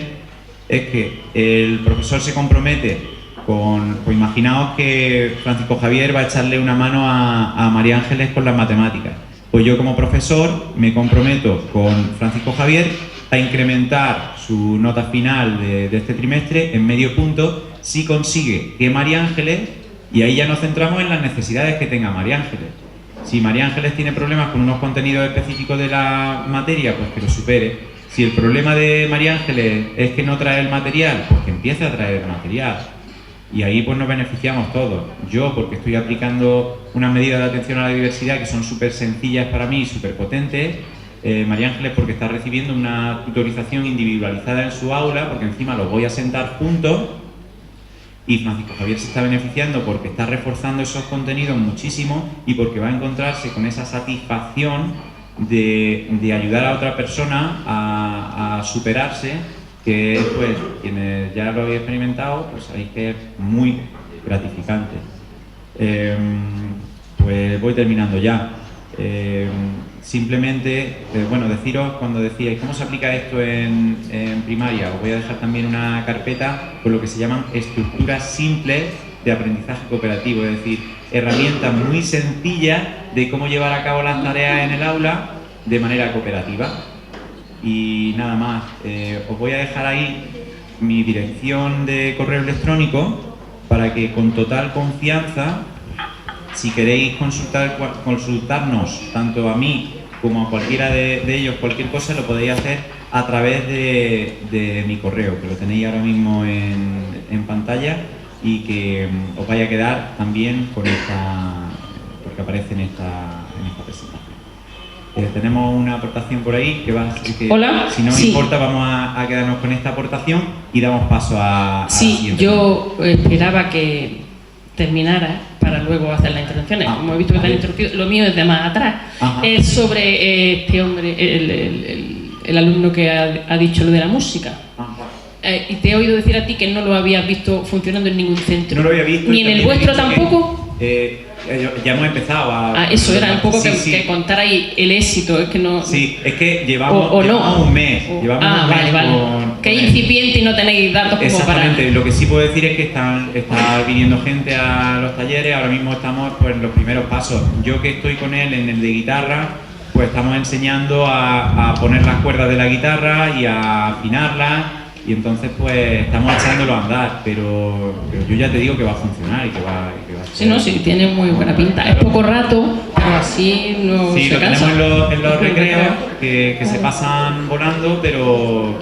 es que el profesor se compromete con, pues imaginaos que Francisco Javier va a echarle una mano a María Ángeles con las matemáticas. Pues yo como profesor me comprometo con Francisco Javier a incrementar su nota final de este trimestre en medio punto si consigue que María Ángeles, y ahí ya nos centramos en las necesidades que tenga María Ángeles. Si María Ángeles tiene problemas con unos contenidos específicos de la materia, pues que lo supere. Si el problema de María Ángeles es que no trae el material, pues que empiece a traer el material. Y ahí pues nos beneficiamos todos. Yo, porque estoy aplicando unas medidas de atención a la diversidad que son súper sencillas para mí y súper potentes. María Ángeles porque está recibiendo una tutorización individualizada en su aula, porque encima los voy a sentar juntos. Y Francisco Javier se está beneficiando porque está reforzando esos contenidos muchísimo y porque va a encontrarse con esa satisfacción de ayudar a otra persona a superarse, que pues quienes ya lo habéis experimentado, pues sabéis que es muy gratificante. Pues voy terminando ya. Simplemente, bueno, deciros cuando decíais cómo se aplica esto en primaria, os voy a dejar también una carpeta con lo que se llaman estructuras simples de aprendizaje cooperativo, es decir, herramientas muy sencillas de cómo llevar a cabo las tareas en el aula de manera cooperativa. Y nada más, os voy a dejar ahí mi dirección de correo electrónico para que con total confianza, si queréis consultarnos tanto a mí como a cualquiera de ellos, cualquier cosa, lo podéis hacer a través de mi correo, que lo tenéis ahora mismo en pantalla y que os vaya a quedar también con porque aparece en esta presentación. Tenemos una aportación por ahí que Hola. Si no os importa, vamos a quedarnos con esta aportación y damos paso a Sí, la siguiente. yo esperaba que terminara para luego hacer las intervenciones. Como he visto que te han interrumpido, lo mío es de más atrás. Es sobre este hombre, el alumno que ha dicho lo de la música. Y te he oído decir a ti que no lo habías visto funcionando en ningún centro. No lo había visto. ¿Ni en el vuestro tampoco? Ya hemos empezado a... eso era un poco sí. que contar ahí el éxito, es que no... Sí, es que llevamos un mes. Llevamos un mes vale. Que es incipiente y no tenéis datos como para... Exactamente, lo que sí puedo decir es que está viniendo gente a los talleres, ahora mismo estamos pues, en los primeros pasos. Yo que estoy con él en el de guitarra, pues estamos enseñando a poner las cuerdas de la guitarra y a afinarlas. Y entonces pues estamos echándolo a andar, pero yo ya te digo que va a funcionar y que va a ser... Sí, tiene muy buena pinta. Es poco rato, pero así no sí, se cansa. Sí, lo tenemos en los recreos, que se pasan volando, pero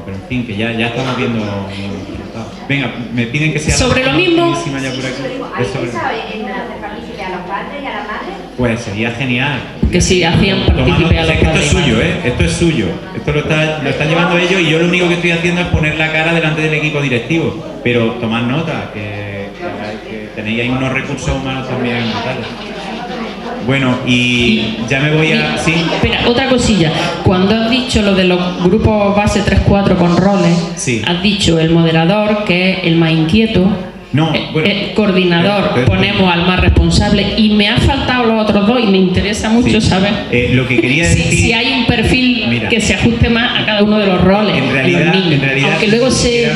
en fin, que ya estamos viendo los resultados. Venga, me piden que sea... Sobre lo mismo... Ya por aquí. ¿Alguien sabe hacer partícipe a los padres y a la madre? Pues sería genial. Que sí, hacían partícipe a los padres. Esto es suyo, esto es suyo. Esto lo están llevando ellos y yo lo único que estoy haciendo es poner la cara delante del equipo directivo. Pero tomad nota, que tenéis ahí unos recursos humanos también brutales. Bueno, y ya me voy a... Sí. Espera, otra cosilla. Cuando has dicho lo de los grupos base 3-4 con roles, sí. Has dicho el moderador, que es el más inquieto. No, bueno, el coordinador, ponemos al más responsable, y me han faltado los otros dos y me interesa mucho saber lo que quería decir, si hay un perfil que se ajuste más a cada uno de los roles. En realidad, aunque luego se...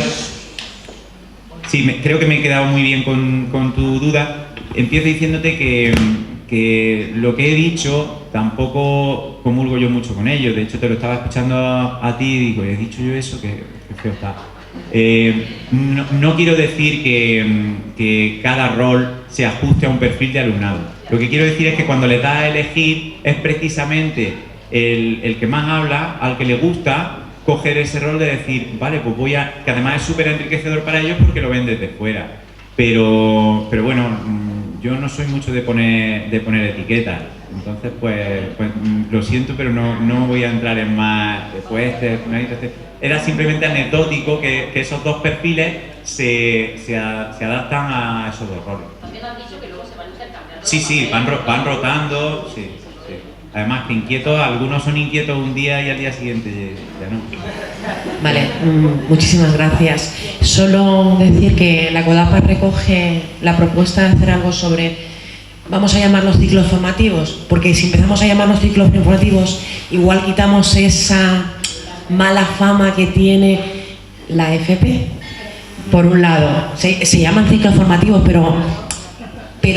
Sí, creo que me he quedado muy bien con tu duda. Empiezo diciéndote que lo que he dicho tampoco comulgo yo mucho con ello. De hecho, te lo estaba escuchando a ti y digo, ¿he dicho yo eso? Que feo está. No quiero decir que cada rol se ajuste a un perfil de alumnado. Lo que quiero decir es que cuando le das a elegir es precisamente el que más habla, al que le gusta coger ese rol de decir, vale, pues voy a... que además es súper enriquecedor para ellos porque lo ven desde fuera. Pero bueno, yo no soy mucho de poner etiquetas. Entonces, pues lo siento, pero no voy a entrar en más... Era simplemente anecdótico que esos dos perfiles se adaptan a esos dos roles. También has dicho que luego se van intercambiando. Sí, van rotando, sí. Además que inquietos, algunos son inquietos un día y al día siguiente ya no. Vale, muchísimas gracias. Solo decir que la CODAPA recoge la propuesta de hacer algo sobre, vamos a llamarlos ciclos formativos, porque si empezamos a llamarlos ciclos formativos, igual quitamos esa mala fama que tiene la FP. Por un lado, se llaman ciclos formativos, pero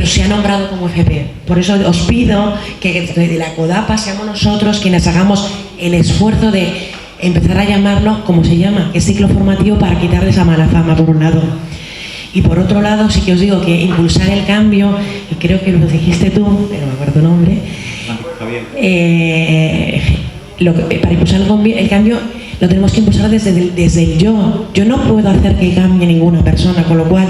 se ha nombrado como FP. Por eso os pido que de la CODAPA seamos nosotros quienes hagamos el esfuerzo de empezar a llamarlo como se llama, que es ciclo formativo, para quitarle esa mala fama, por un lado. Y por otro lado, sí que os digo que impulsar el cambio, y creo que lo dijiste tú, pero no me acuerdo tu nombre, para impulsar el cambio lo tenemos que impulsar desde el yo. Yo no puedo hacer que cambie ninguna persona, con lo cual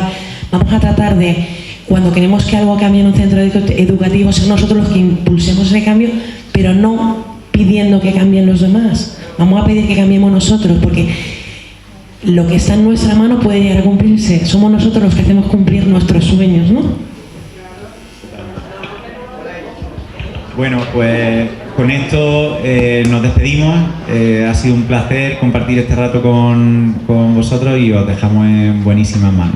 vamos a tratar de, cuando queremos que algo cambie en un centro educativo, ser nosotros los que impulsemos ese cambio, pero no pidiendo que cambien los demás. Vamos a pedir que cambiemos nosotros, porque lo que está en nuestra mano puede llegar a cumplirse. Somos nosotros los que hacemos cumplir nuestros sueños, ¿no? Bueno, pues con esto nos despedimos. Ha sido un placer compartir este rato con vosotros y os dejamos en buenísimas manos.